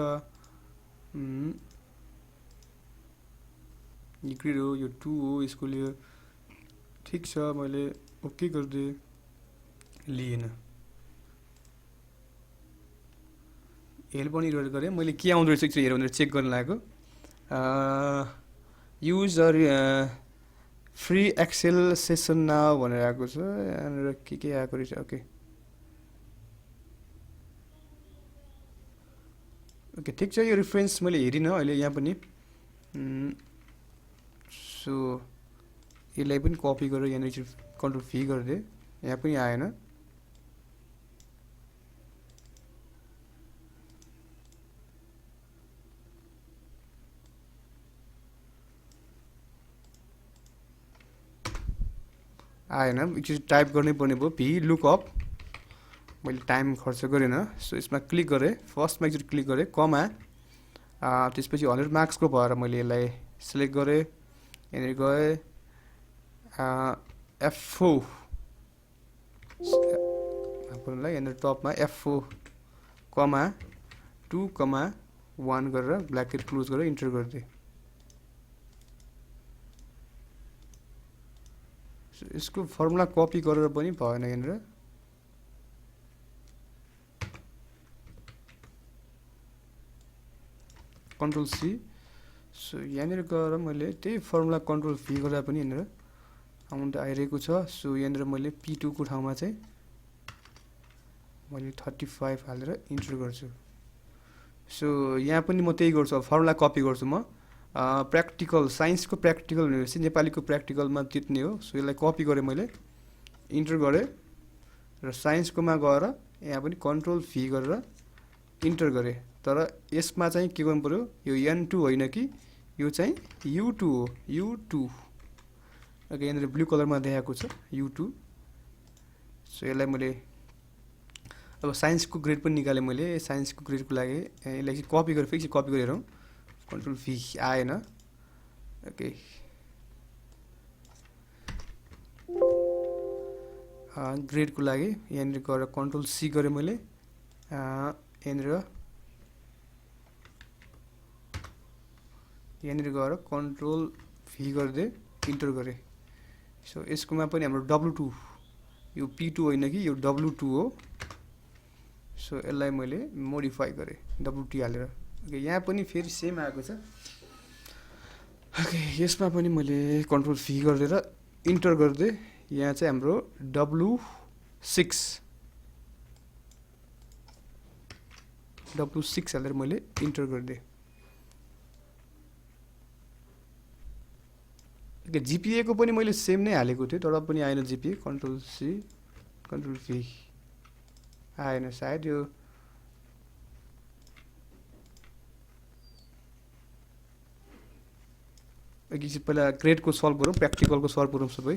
ग्रिड हो, यो 2 हो, यसको लिए ठिक छ, मैले ओके गरिदिएँ, लिएन। हेल पनि इरेज गरेँ मैले, के आउँदो रहेछ एकचोटि हेरेर भनेर चेक गर्न लागेको। Use free Excel session now भनेर आएको छ, यहाँनिर के आएको रहेछ। ओके ओके ठिक छ, यो रिफरेन्स मैले हेरिनँ अहिले यहाँ पनि। सो यसलाई पनि कपी गरेर यहाँनिर कन्ट्रोल भी गरिदिएँ, यहाँ पनि आएन। आएन, एकचोटि टाइप गर्नै पर्ने भयो, भी लुक अप, मैले टाइम खर्च गरेन। सो यसमा क्लिक गरेँ, फर्स्टमा एकचोटि क्लिक गरेँ, कमा, त्यसपछि 100 मार्क्सको भएर मैले यसलाई सिलेक्ट गरेँ, यहाँनिर गएँ, F4 यहाँनिर टपमा F4 कमा 2, 1 गरेर ब्ल्याकेट क्लोज गरेर इन्टर गरिदिएँ। यसको फर्मुला कपी गरेर पनि भएन यहाँनिर। कन्ट्रोल सी, सो यहाँनिर गएर मैले त्यही फर्मुला कन्ट्रोल भी गर्दा पनि यहाँनिर आउनु आइरहेको छ। सो यहाँनिर मैले P2 को ठाउँमा चाहिँ मैले 35 हालेर इन्टर गर्छु। सो यहाँ पनि म त्यही गर्छु, फर्मुला कपी गर्छु म। प्र्याक्टिकल साइन्सको प्र्याक्टिकल भनेपछि नेपालीको प्र्याक्टिकलमा तित्ने हो। सो यसलाई कपी गरेँ मैले, इन्टर गरेँ र साइन्सकोमा गएर यहाँ पनि कन्ट्रोल भी गरेर इन्टर गरेँ। तर यसमा चाहिँ के गर्नु पऱ्यो, यो N2 होइन कि यो चाहिँ U2 हो, U2। ओके यहाँनिर ब्लू कलरमा देखाएको छ U2। सो यसलाई मैले अब साइन्सको ग्रेड पनि निकालेँ मैले, साइन्सको ग्रेडको लागि यसलाई चाहिँ कपी गरेर फेरि कपी गरेर कन्ट्रोल भी आएन। ओके ग्रेडको लागि यहाँनिर गएर कन्ट्रोल सी गरेँ मैले, यहाँनिर गएर कन्ट्रोल भी गरिदिएँ, इन्टर गरेँ। सो यसकोमा पनि हाम्रो W2, यो P2 होइन कि यो W2 हो। सो यसलाई मैले मोडिफाई गरेँ WT हालेर। ओके यहाँ पनि फेरि सेम आएको छ। ओके यसमा पनि मैले कन्ट्रोल भी गरिदिएर इन्टर गरिदिएँ। यहाँ चाहिँ हाम्रो W6 हालेर मैले इन्टर गरिदिएँ। ओके GPA को पनि मैले सेम नै हालेको थिएँ तर पनि आएन GPA, कन्ट्रोल सी कन्ट्रोल भी आएन, सायद यो एकैछिन पहिला ग्रेडको सल्भ गरौँ, प्र्याक्टिकलको सल्भ गरौँ सबै।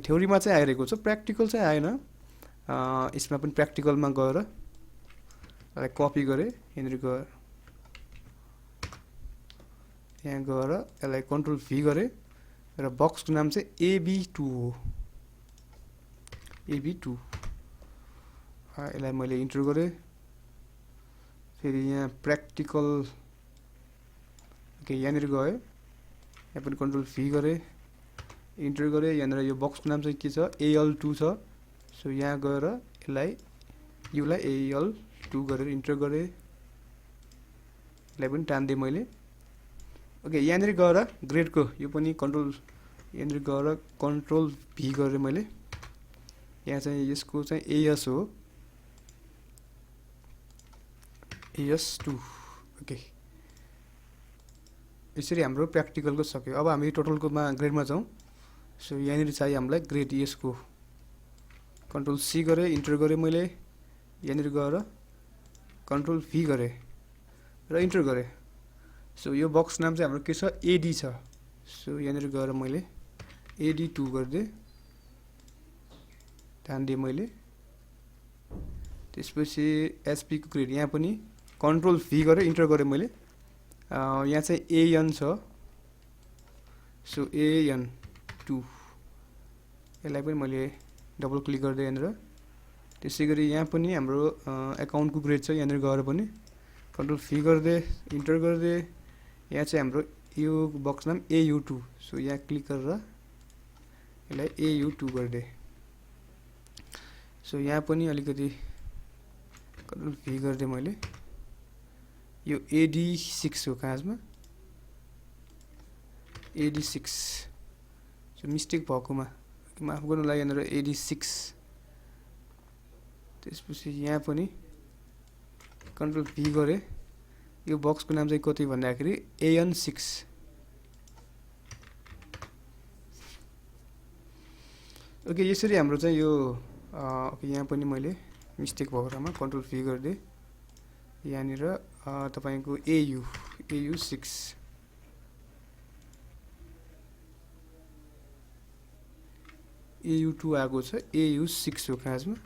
थ्योरीमा चाहिँ आइरहेको छ, प्र्याक्टिकल चाहिँ आएन। यसमा पनि प्र्याक्टिकलमा गएर यसलाई कपी गरेँ, यहाँनिर गएर यहाँ गएर यसलाई कन्ट्रोल भी गरेँ र बक्सको नाम चाहिँ AB2 हो, AB2। यसलाई मैले इन्टर गरेँ, फेरि यहाँ प्र्याक्टिकल यहाँनिर गएँ, यहाँ पनि कन्ट्रोल भी गरेँ, इन्टर गरेँ, यहाँनिर यो बक्सको नाम चाहिँ के छ, AL2 छ। सो यहाँ गएर युलाई AL2 गरेर इन्टर गरेँ, यसलाई पनि टानिदिएँ मैले। ओके, यहाँनिर गएर ग्रेडको यो पनि कन्ट्रोल, यहाँनिर गएर कन्ट्रोल भी गरेँ मैले। यहाँ चाहिँ यसको चाहिँ AS हो, AS2। ओके, यसरी हाम्रो प्र्याक्टिकलको सक्यो। अब हामी टोटलकोमा ग्रेडमा जाउँ। सो यहाँनिर चाहियो हामीलाई ग्रेड यसको, कन्ट्रोल C गरेँ, इन्टर गरेँ मैले, यहाँनिर गएर कन्ट्रोल भी गरेँ र इन्टर गरेँ। सो यो बक्स नाम चाहिँ हाम्रो के छ, AD छ। सो यहाँनिर गएर मैले AD2 गरिदिएँ, ध्यान मैले। त्यसपछि SP को ग्रेड यहाँ पनि कन्ट्रोल भी गरेँ, इन्टर गरेँ मैले। यहाँ चाहिँ AN छ। सो AN2, यसलाई पनि मैले डबल क्लिक गरिदिएँ यहाँनिर। त्यसै गरी यहाँ पनि हाम्रो एकाउन्टको ग्रेड छ, यहाँनिर गएर पनि कन्ट्रोल भी गरिदिएँ, इन्टर गरिदिएँ। यहाँ चाहिँ हाम्रो यो बक्स नाम AU2। सो यहाँ क्लिक गरेर यसलाई AU2 गरिदिएँ। सो यहाँ पनि अलिकति कन्ट्रोल भी गरिदिएँ मैले। यो AD6 हो खासमा, AD6। सो मिस्टेक भएकोमा माफ गर्नुलाई यहाँनिर AD6। त्यसपछि यहाँ पनि कन्ट्रोल भी गरेँ। यो बक्सको नाम चाहिँ कति भन्दाखेरि AN6। ओके, यसरी हाम्रो चाहिँ यो यहाँ पनि मैले मिस्टेक भएको ठाउँमा कन्ट्रोल भी गरिदिएँ। यहाँनिर तपाईँको AU6, AU2 आएको छ, AU6 हो खासमा।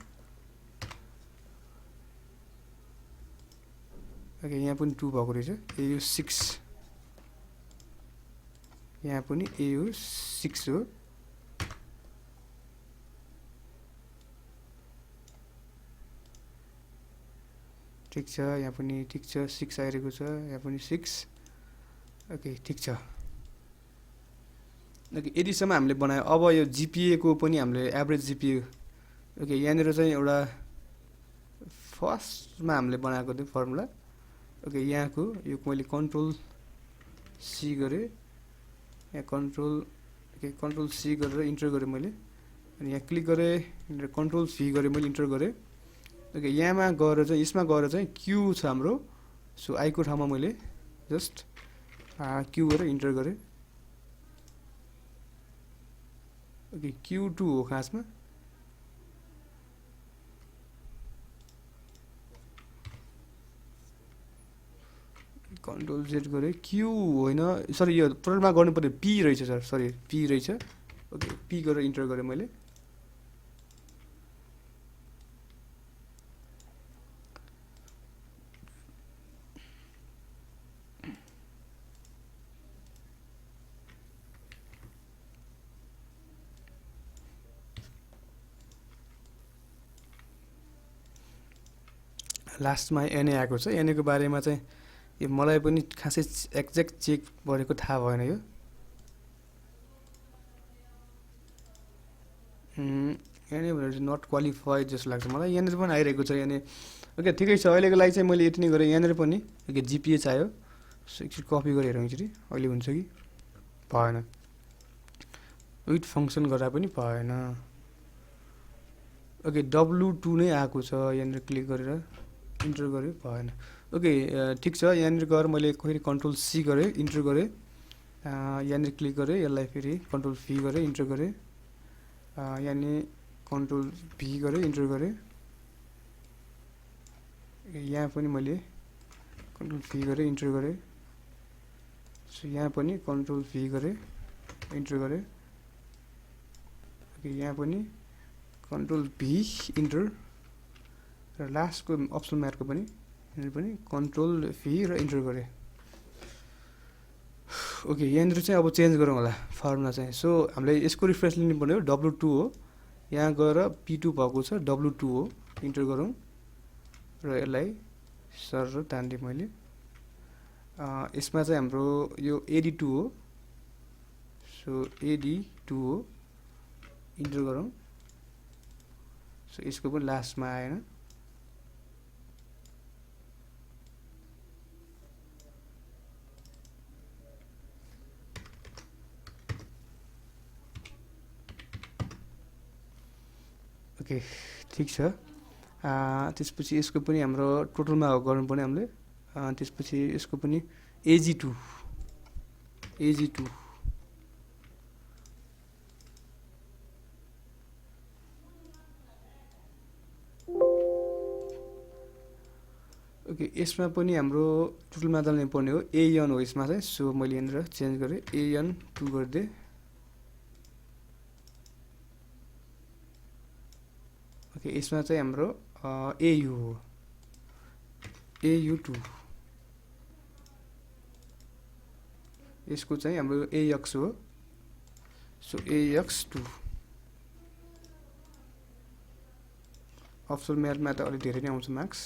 ओके, यहाँ पनि 2 भएको रहेछ, AU6। यहाँ पनि AU6 हो। ठिक छ, यहाँ पनि ठिक छ, 6 आइरहेको छ, यहाँ पनि 6। ओके, ठिक छ। ओके, यतिसम्म हामीले बनायो। अब यो GPA को पनि हामीले एभरेज GPA, ओके, यहाँनिर चाहिँ एउटा फर्स्टमा हामीले बनाएको थियो फर्मुला। ओके, यहाँको यो मैले कन्ट्रोल C गरेँ, यहाँ कन्ट्रोल C गरेर इन्टर गरेँ मैले, अनि यहाँ क्लिक गरेँ, कन्ट्रोल V गरेँ मैले, इन्टर गरेँ। ओके, यहाँमा गएर चाहिँ यसमा गएर चाहिँ Q छ हाम्रो। सो I को ठाउँमा मैले जस्ट Q गरेर इन्टर गरेँ। ओके, Q2 हो खासमा। कन्ट्रोल Z गरेँ, Q होइन, सरी, यो टोटलमा गर्नु पर्यो P रहेछ सर, सरी P रहेछ। ओके, P गरेर इन्टर गरेँ मैले। लास्टमा NA आएको छ। NA को बारेमा चाहिँ यो मलाई पनि खासै एक्ज्याक्ट चेक गरेको थाहा भएन। यो NA भनेर चाहिँ नट क्वालिफाइड जस्तो लाग्छ मलाई। यहाँनिर पनि आइरहेको छ NA। ओके, ठिकै छ, अहिलेको लागि चाहिँ मैले यति नै गरेँ। यहाँनिर पनि ओके GPA चाहियो। सो एकचोटि कपी गरेर हेरौँ एकचोटि अहिले हुन्छ कि भएन। विथ फङ्सन गर्दा पनि भएन। ओके, W2 नै आएको छ, यहाँनिर क्लिक गरेर इन्टर गरेँ, भएन। ओके, ठिक छ, यहाँनिर गएर मैले फेरि कन्ट्रोल C गरेँ, इन्टर गरेँ, यहाँनिर क्लिक गरेँ, यसलाई फेरि कन्ट्रोल V गरेँ, इन्टर गरेँ, यहाँनिर कन्ट्रोल V गरेँ, इन्टर गरेँ। यहाँ पनि मैले कन्ट्रोल V गरेँ, इन्टर गरेँ। सो यहाँ पनि कन्ट्रोल भी गरे, इन्टर गरे। ओके यहाँ पनि कन्ट्रोल भी इन्टर र लास्टको अप्सन म्याटको पनि यहाँनिर पनि कन्ट्रोल भी र इन्टर गरे। ओके यहाँनिर चाहिँ अब चेन्ज गरौँ होला फर्मुला चाहिँ। सो हामीले यसको रिफ्रेस लिनुपर्ने हो, W2 हो, यहाँ गएर P2 भएको छ, W2 हो, इन्टर गरौँ र यसलाई सर तानिदिएँ मैले। यसमा चाहिँ हाम्रो यो AD2 हो, सो AD2 हो, इन्टर गरौँ। सो यसको पनि लास्टमा आएन। ओके ठिक छ। त्यसपछि यसको पनि हाम्रो टोटलमा गर्नुपर्ने हामीले। त्यसपछि यसको पनि AG2 ओके यसमा पनि हाम्रो टोटलमा दल्ने पर्ने हो, AN हो यसमा चाहिँ। सो मैले यहाँनिर चेन्ज गरेँ, AN2 गरिदिएँ। ओके यसमा चाहिँ हाम्रो AU हो, AU2। यसको चाहिँ हाम्रो AX हो, सो AX2। अप्सन म्याथमा त अलिक धेरै नै आउँछ मार्क्स।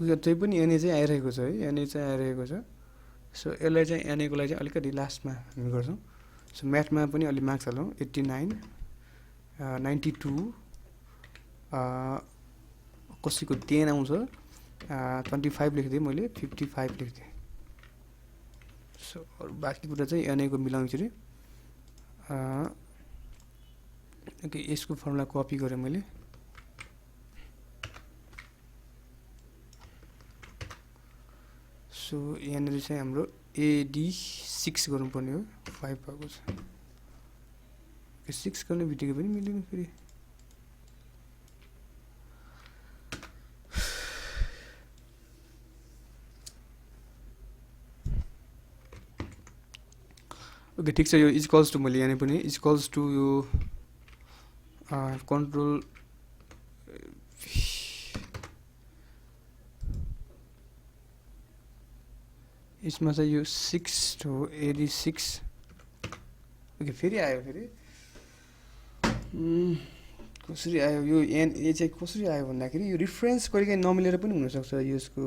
त्यही पनि एनए चाहिँ आइरहेको छ है, एनए चाहिँ आइरहेको छ। सो यसलाई चाहिँ एनएको लागि चाहिँ अलिकति लास्टमा हामी गर्छौँ। सो म्याथमा पनि अलि मार्क्स हालौँ, 89, 92, कसैको 10 आउँछ, 25 लेखिदिएँ मैले, 55 लेखिदिएँ। सो अरू बाँकी कुरा चाहिँ एनएको मिलाउँ यसरी। ओके यसको फर्मुला कपी गरेँ मैले। सो यहाँनिर चाहिँ हाम्रो AD6 गर्नुपर्ने हो, 5 भएको छ। 6 गर्ने बित्तिकै पनि मिलेन फेरि। ओके ठिक छ, यो इक्वल्स टु मैले यहाँ पनि इक्वल्स टु यो कन्ट्रोल यसमा चाहिँ यो 6 हो, AD6। ओके फेरि आयो, फेरि कसरी आयो यो एनए चाहिँ कसरी आयो भन्दाखेरि यो रिफरेन्स कहिलेकाहीँ नमिलेर पनि हुनसक्छ यसको।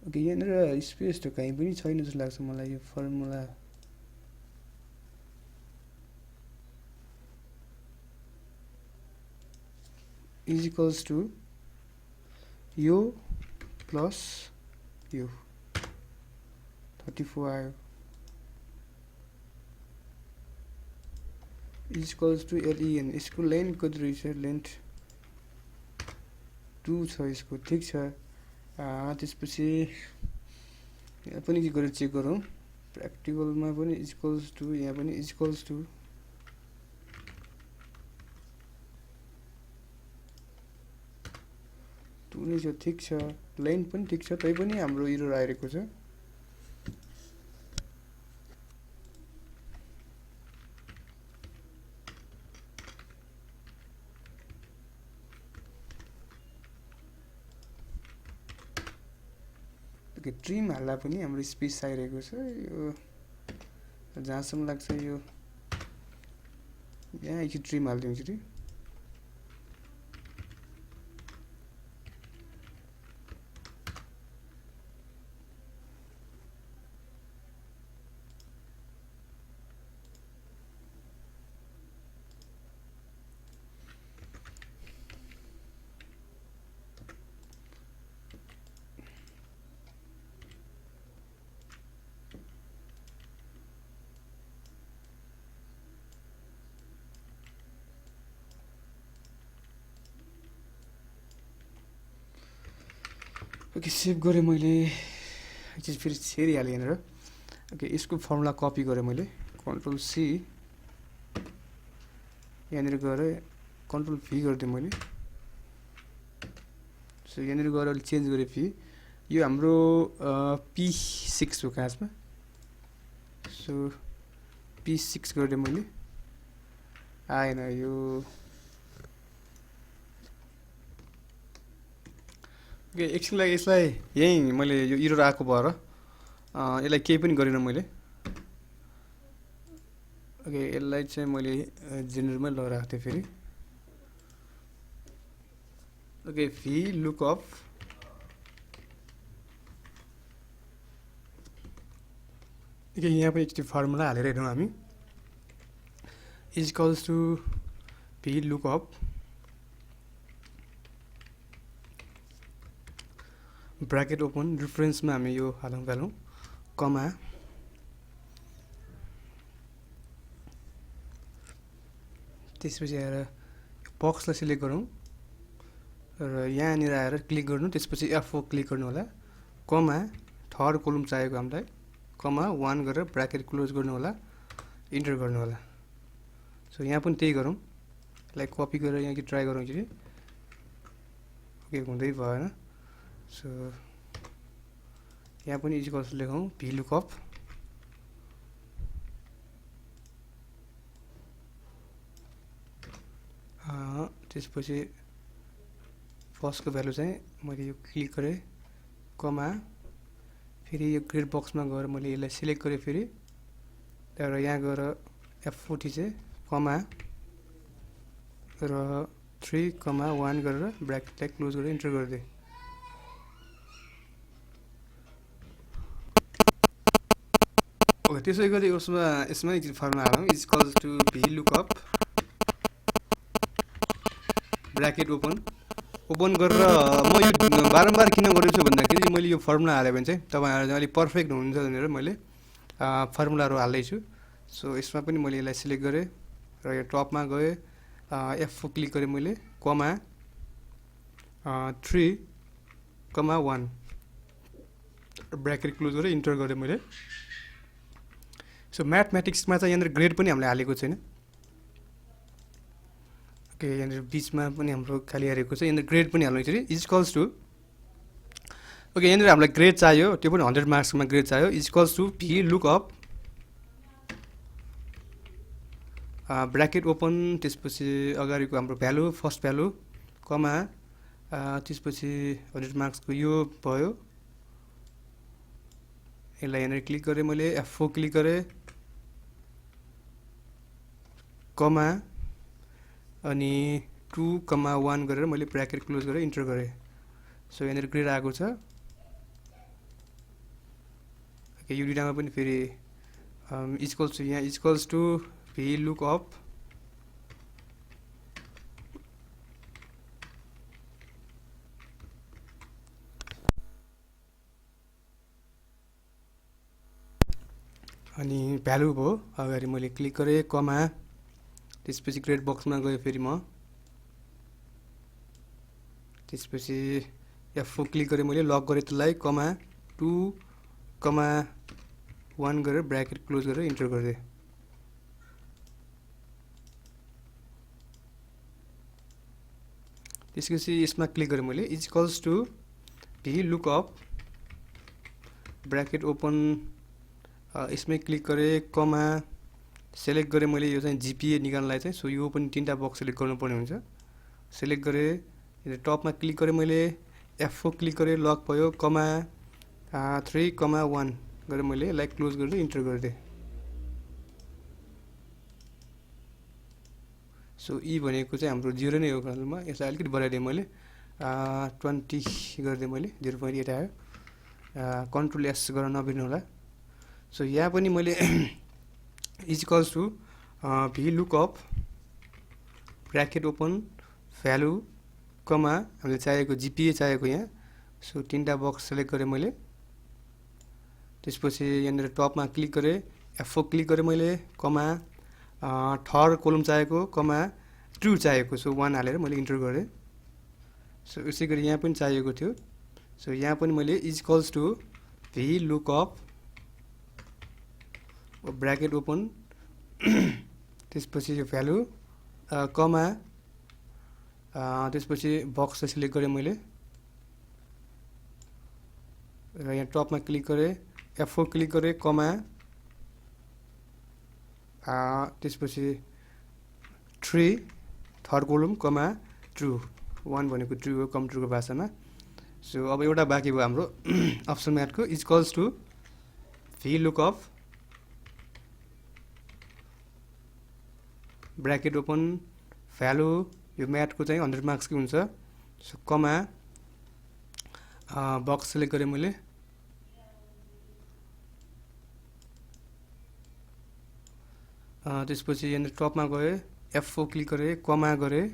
ओके यहाँनिर स्पेस त कहीँ पनि छैन जस्तो लाग्छ मलाई यो फर्मुला। इज इक्वल्स टु यो प्लस यो 34 आयो, इज इक्वल्स टु LEN। यसको लेन्थ कति रहेछ, लेन्थ 2 छ यसको, ठिक छ। त्यसपछि यहाँ पनि के गरेर चेक गरौँ, प्र्याक्टिकलमा पनि इज इक्वल्स टु, यहाँ पनि इज इक्वल्स टु 2 नै छ, ठिक छ। लेन्थ पनि ठिक छ, तै पनि हाम्रो एरर आइरहेको छ। ट्रिम हाल्दा पनि हाम्रो स्पेस आइरहेको छ। यो जहाँसम्म लाग्छ यो यहाँ एकचोटि ट्रिम हालिदिउँ एकचोटि। ओके सेभ गरेँ मैले, एकचोटि फेरि छेडिहालेँ यहाँनिर। ओके यसको फर्मुला कपी गरेँ मैले, कन्ट्रोल सी, यहाँनिर गएर कन्ट्रोल भी गरिदिएँ मैले। सो यहाँनिर गएर अहिले चेन्ज गरेँ फी, यो हाम्रो P6 हो खासमा। सो P6 गरिदिएँ मैले, आएन यो। ओके एकछिन लागि यसलाई यहीँ मैले यो इरर आएको भएर यसलाई केही पनि गरिनँ मैले। ओके यसलाई चाहिँ मैले जेनरलमै लगाइरहेको थिएँ फेरि। ओके भी लुकअप, ओके यहाँ पनि एकचोटि फर्मुला हालेर हेरौँ हामी। Is equals to V lookup bracket open, रिफरेन्समा हामी यो हालौँ भ्यालौँ, कमा त्यसपछि आएर बक्सलाई सिलेक्ट गरौँ र यहाँनिर आएर क्लिक गर्नु, त्यसपछि F4 क्लिक गर्नु होला, कमा थर्ड कोलम चाहिएको हामीलाई, कमा 1 गरेर ब्राकेट क्लोज गर्नु होला, इन्टर गर्नु होला। सो यहाँ पनि त्यही गरौँ, यसलाई कपी गरेर यहाँ ट्राई गरौँ एकचोटि। ओके हुँदै भएन। सो यहाँ पनि इक्वल्स लेखौँ भी लुकअप, त्यसपछि फर्स्टको भ्यालु चाहिँ मैले यो क्लिक गरेँ, कमा फेरि यो ग्रेड बक्समा गएर मैले यसलाई सिलेक्ट गरेँ फेरि, र यहाँ गएर F4 थिचेँ, कमा र 3,1 गरेर ब्राकेटलाई क्लोज गरेर इन्टर गरिदिएँ। ओके त्यसै गरी यसमा एकचोटि फर्मुला हालौँ, is equals to V lookup bracket open गरेर म यो बारम्बार किन गरेको छु भन्दाखेरि मैले यो फर्मुला हालेँ भने चाहिँ तपाईँहरू चाहिँ अलिक पर्फेक्ट हुनुहुन्छ भनेर मैले फर्मुलाहरू हाल्दैछु। सो यसमा पनि मैले यसलाई सिलेक्ट गरेँ र यो टपमा गएँ, F4 क्लिक गरेँ मैले, कमा 3,1 ब्राकेट क्लोज गरेर इन्टर गरेँ मैले। सो म्याथमेटिक्समा चाहिँ यहाँनिर ग्रेड पनि हामीले हालेको छैन। ओके यहाँनिर बिचमा पनि हाम्रो खाली हालेको छ, यहाँनिर ग्रेड पनि हाल्नु एकचोटि, इज इक्वल्स टु, ओके यहाँनिर हामीलाई ग्रेड चाहियो, त्यो पनि 100 मार्क्समा ग्रेड चाहियो, is equals to V lookup bracket open, त्यसपछि अगाडिको हाम्रो भ्यालु फर्स्ट भ्यालु, कमा त्यसपछि 100 मार्क्सको यो भयो, यसलाई यहाँनिर क्लिक गरेँ मैले, F4 क्लिक गरेँ, कमा अनि 2,1 गरेर मैले ब्राकेट क्लोज गरेर इन्टर गरेँ। सो यहाँनिर ग्रेड आएको छ। ओके यो दुइटामा पनि फेरि इक्वल्स टु, यहाँ इक्वल्स टु भी लुकअप अनि भ्यालु भयो, अगाडि मैले क्लिक गरेँ, कमा त्यसपछि ग्रेड बक्समा गएँ फेरि म, त्यसपछि F4 क्लिक गरेँ मैले, लक गरेँ त्यसलाई, कमा 2,1 गरेर ब्राकेट क्लोज गरेर इन्टर गरिदिएँ। त्यसपछि यसमा क्लिक गरेँ मैले, is equals to V lookup bracket open, यसमै क्लिक गरेँ, कमा सेलेक्ट गरेँ मैले, यो चाहिँ जिपिए निकाल्नलाई चाहिँ, सो यो पनि 3टा बक्स सेलेक्ट गर्नुपर्ने हुन्छ। सेलेक्ट गरेँ, टपमा क्लिक गरेँ मैले, F4 क्लिक गरेँ, लक भयो, कमा 3,1 गरेर मैले यसलाई क्लोज गरेर इन्टर गरिदिएँ। सो ई भनेको चाहिँ हाम्रो 0 नै हो कर्नेलमा। यसलाई अलिकति बढाइदिएँ मैले, 20 गरिदिएँ मैले, 0.8 आयो। कन्ट्रोल एस गर्न नबिर्नु होला। सो यहाँ पनि मैले is equals to V lookup bracket open value comma हामीले चाहिएको जिपिए चाहिएको यहाँ। सो 3टा बक्स सेलेक्ट गरेँ मैले। त्यसपछि यहाँनिर टपमा क्लिक गरेँ, F4 क्लिक गरेँ मैले, कमा थर्ड कोलम चाहिएको, कमा ट्रु चाहिएको। सो 1 हालेर मैले इन्टर गरेँ। सो यसै गरी यहाँ पनि चाहिएको थियो। सो यहाँ पनि मैले is equals to V lookup bracket open त्यसपछि यो भ्यालु कमा त्यसपछि बक्स सिलेक्ट गरेँ मैले र यहाँ टपमा क्लिक गरेँ, F4 क्लिक गरेँ, कमा त्यसपछि 3 थर्ड कोलम कमा ट्रु। 1 भनेको ट्रु हो कम ट्रुको भाषामा। सो अब एउटा बाँकी भयो हाम्रो अप्सन म्याथको, is equals to V lookup bracket open value, यो म्याथको चाहिँ 100 मार्क्सकै हुन्छ। सो कमा बक्स सेलेक्ट गरेँ मैले, त्यसपछि यहाँनिर टपमा गएँ, F4 क्लिक गरेँ, कमा गरेँ,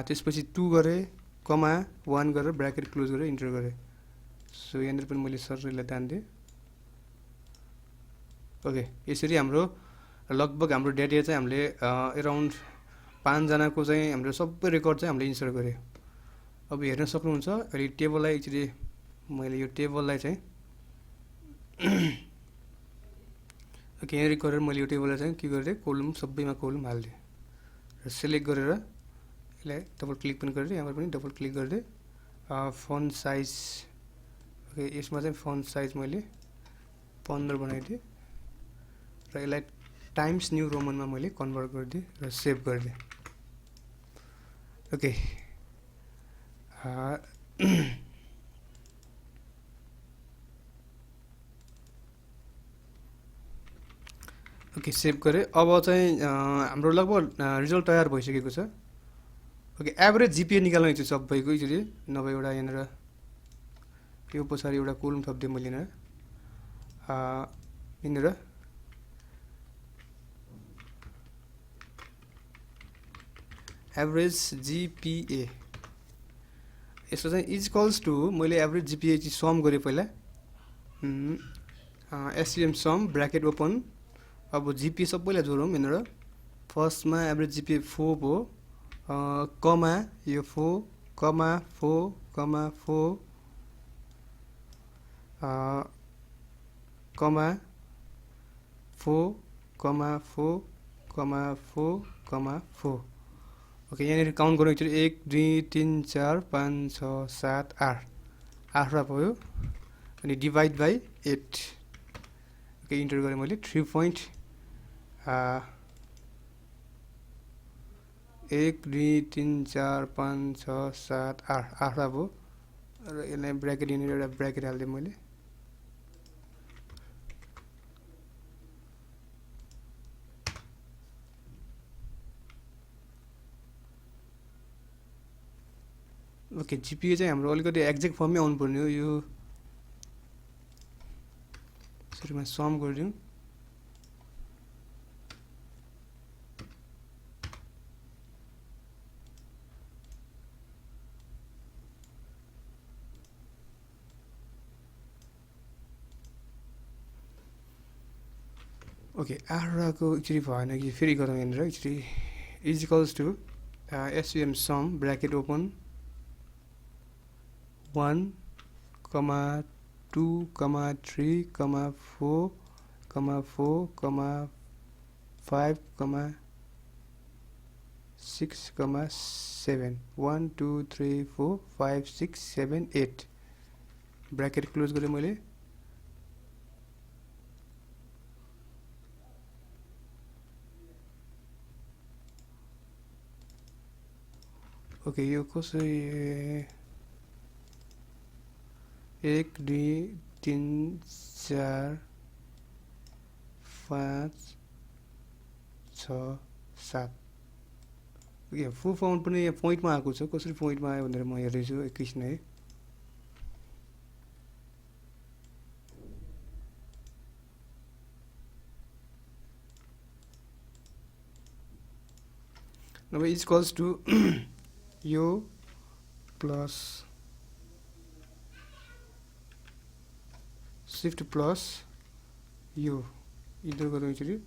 त्यसपछि 2 गरेँ, कमा 1 गरेर ब्र्याकेट क्लोज गरेर इन्टर गरेँ। सो यहाँनिर पनि मैले सरलाई तानिदिएँ। ओके, यसरी हाम्रो लगभग हाम्रो डेटा चाहिँ हामीले एराउन्ड 5 जनाको चाहिँ हाम्रो सबै रेकर्ड चाहिँ हामीले इन्सर्ट गरेँ। अब हेर्न सक्नुहुन्छ अहिले टेबललाई एकचोटि मैले यो टेबललाई चाहिँ ओके यहाँ गरेर मैले यो टेबललाई चाहिँ के गरेँ, कोलम सबैमा कोलम हालिदिएँ र सेलेक्ट गरेर यसलाई डबल क्लिक पनि गरेर यहाँ पनि डबल क्लिक गरिदिएँ। फन्ट साइज, ओके यसमा चाहिँ फन्ट साइज मैले 15 बनाइदिएँ र यसलाई टाइम्स न्यू रोमनमा मैले कन्भर्ट गरिदिएँ र सेभ गरिदिएँ। ओके ओके सेभ गरेँ। अब चाहिँ हाम्रो लगभग रिजल्ट तयार भइसकेको छ। ओके एभरेज जिपिए निकाल्नु चाहिँ सबैको यसरी, नभए एउटा यहाँनिर यो पछाडि एउटा कोलम थपिदिएँ मैले यहाँनिर एभरेज जिपिए, यसको चाहिँ इज इक्वल्स टु मैले एभरेज जिपिए चाहिँ सम गरेँ पहिला, एसयुएम सम ब्र्याकेट ओपन। अब जिपिए सबैलाई जोडौँ यहाँनिर, फर्स्टमा एभरेज जिपिए 4 भयो, कमा यो 4 comma 4 comma 4 comma 4 comma 4 comma 4 comma 4। Okay यहाँनिर काउन्ट गरौँ एकचोटि, 1 2 3 4 5 6 7 8 8वटा भयो अनि डिभाइड बाई 8। ओके इन्टर गरेँ मैले 3.1 2 3 4 5 6 7 8 8वटा भयो र यसलाई ब्र्याकेट यहाँनिर एउटा ब्र्याकेट हालिदिएँ मैले। ओके जिपिए चाहिँ हाम्रो अलिकति एक्ज्याक्ट फर्ममै आउनुपर्ने हो, यो सुरुमा सम गरिदिउँ। ओके 8वटाको एकचोटि भएन कि फेरि गरौँ यहाँनिर एकचोटि, is equals to S U M sum bracket open 1 comma 2 comma 3 comma 4 comma 4 comma 5 comma 6 comma 7 1 2 3 4 5 6 7 8 bracket close गरेँ मैले। ओके यो कसरी 1 2 3 4 5 6 7 ओके फुल फर्म पनि यहाँ पोइन्टमा आएको छ कसरी पोइन्टमा आयो भनेर म हेर्दैछु एकैछिन है अब इज इक्वल्स टु यो प्लस शिफ्ट प्लस यो इधर गरौँ एकचोटि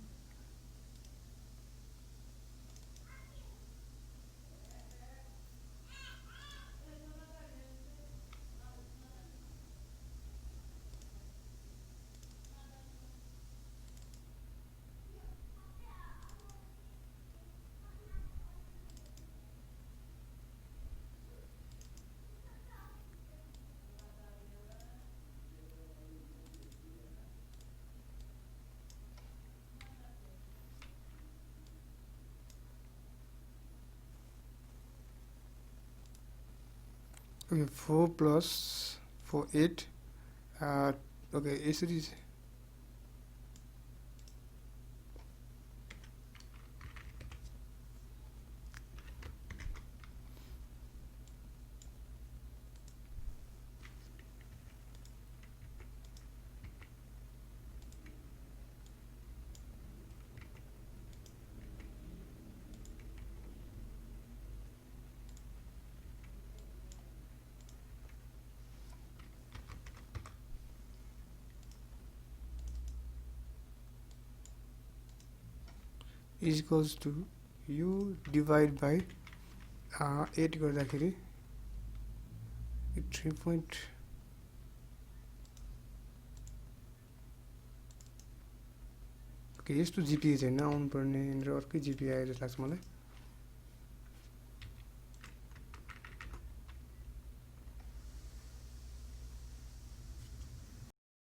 ओके 4 प्लस 4 8 ओके यसरी इज इक्वल्स टु यो डिभाइड बाई 8 गर्दाखेरि 3 पोइन्ट ओके यस्तो जिपिए छैन आउनुपर्ने र अर्कै जिपिए आयो जस्तो लाग्छ मलाई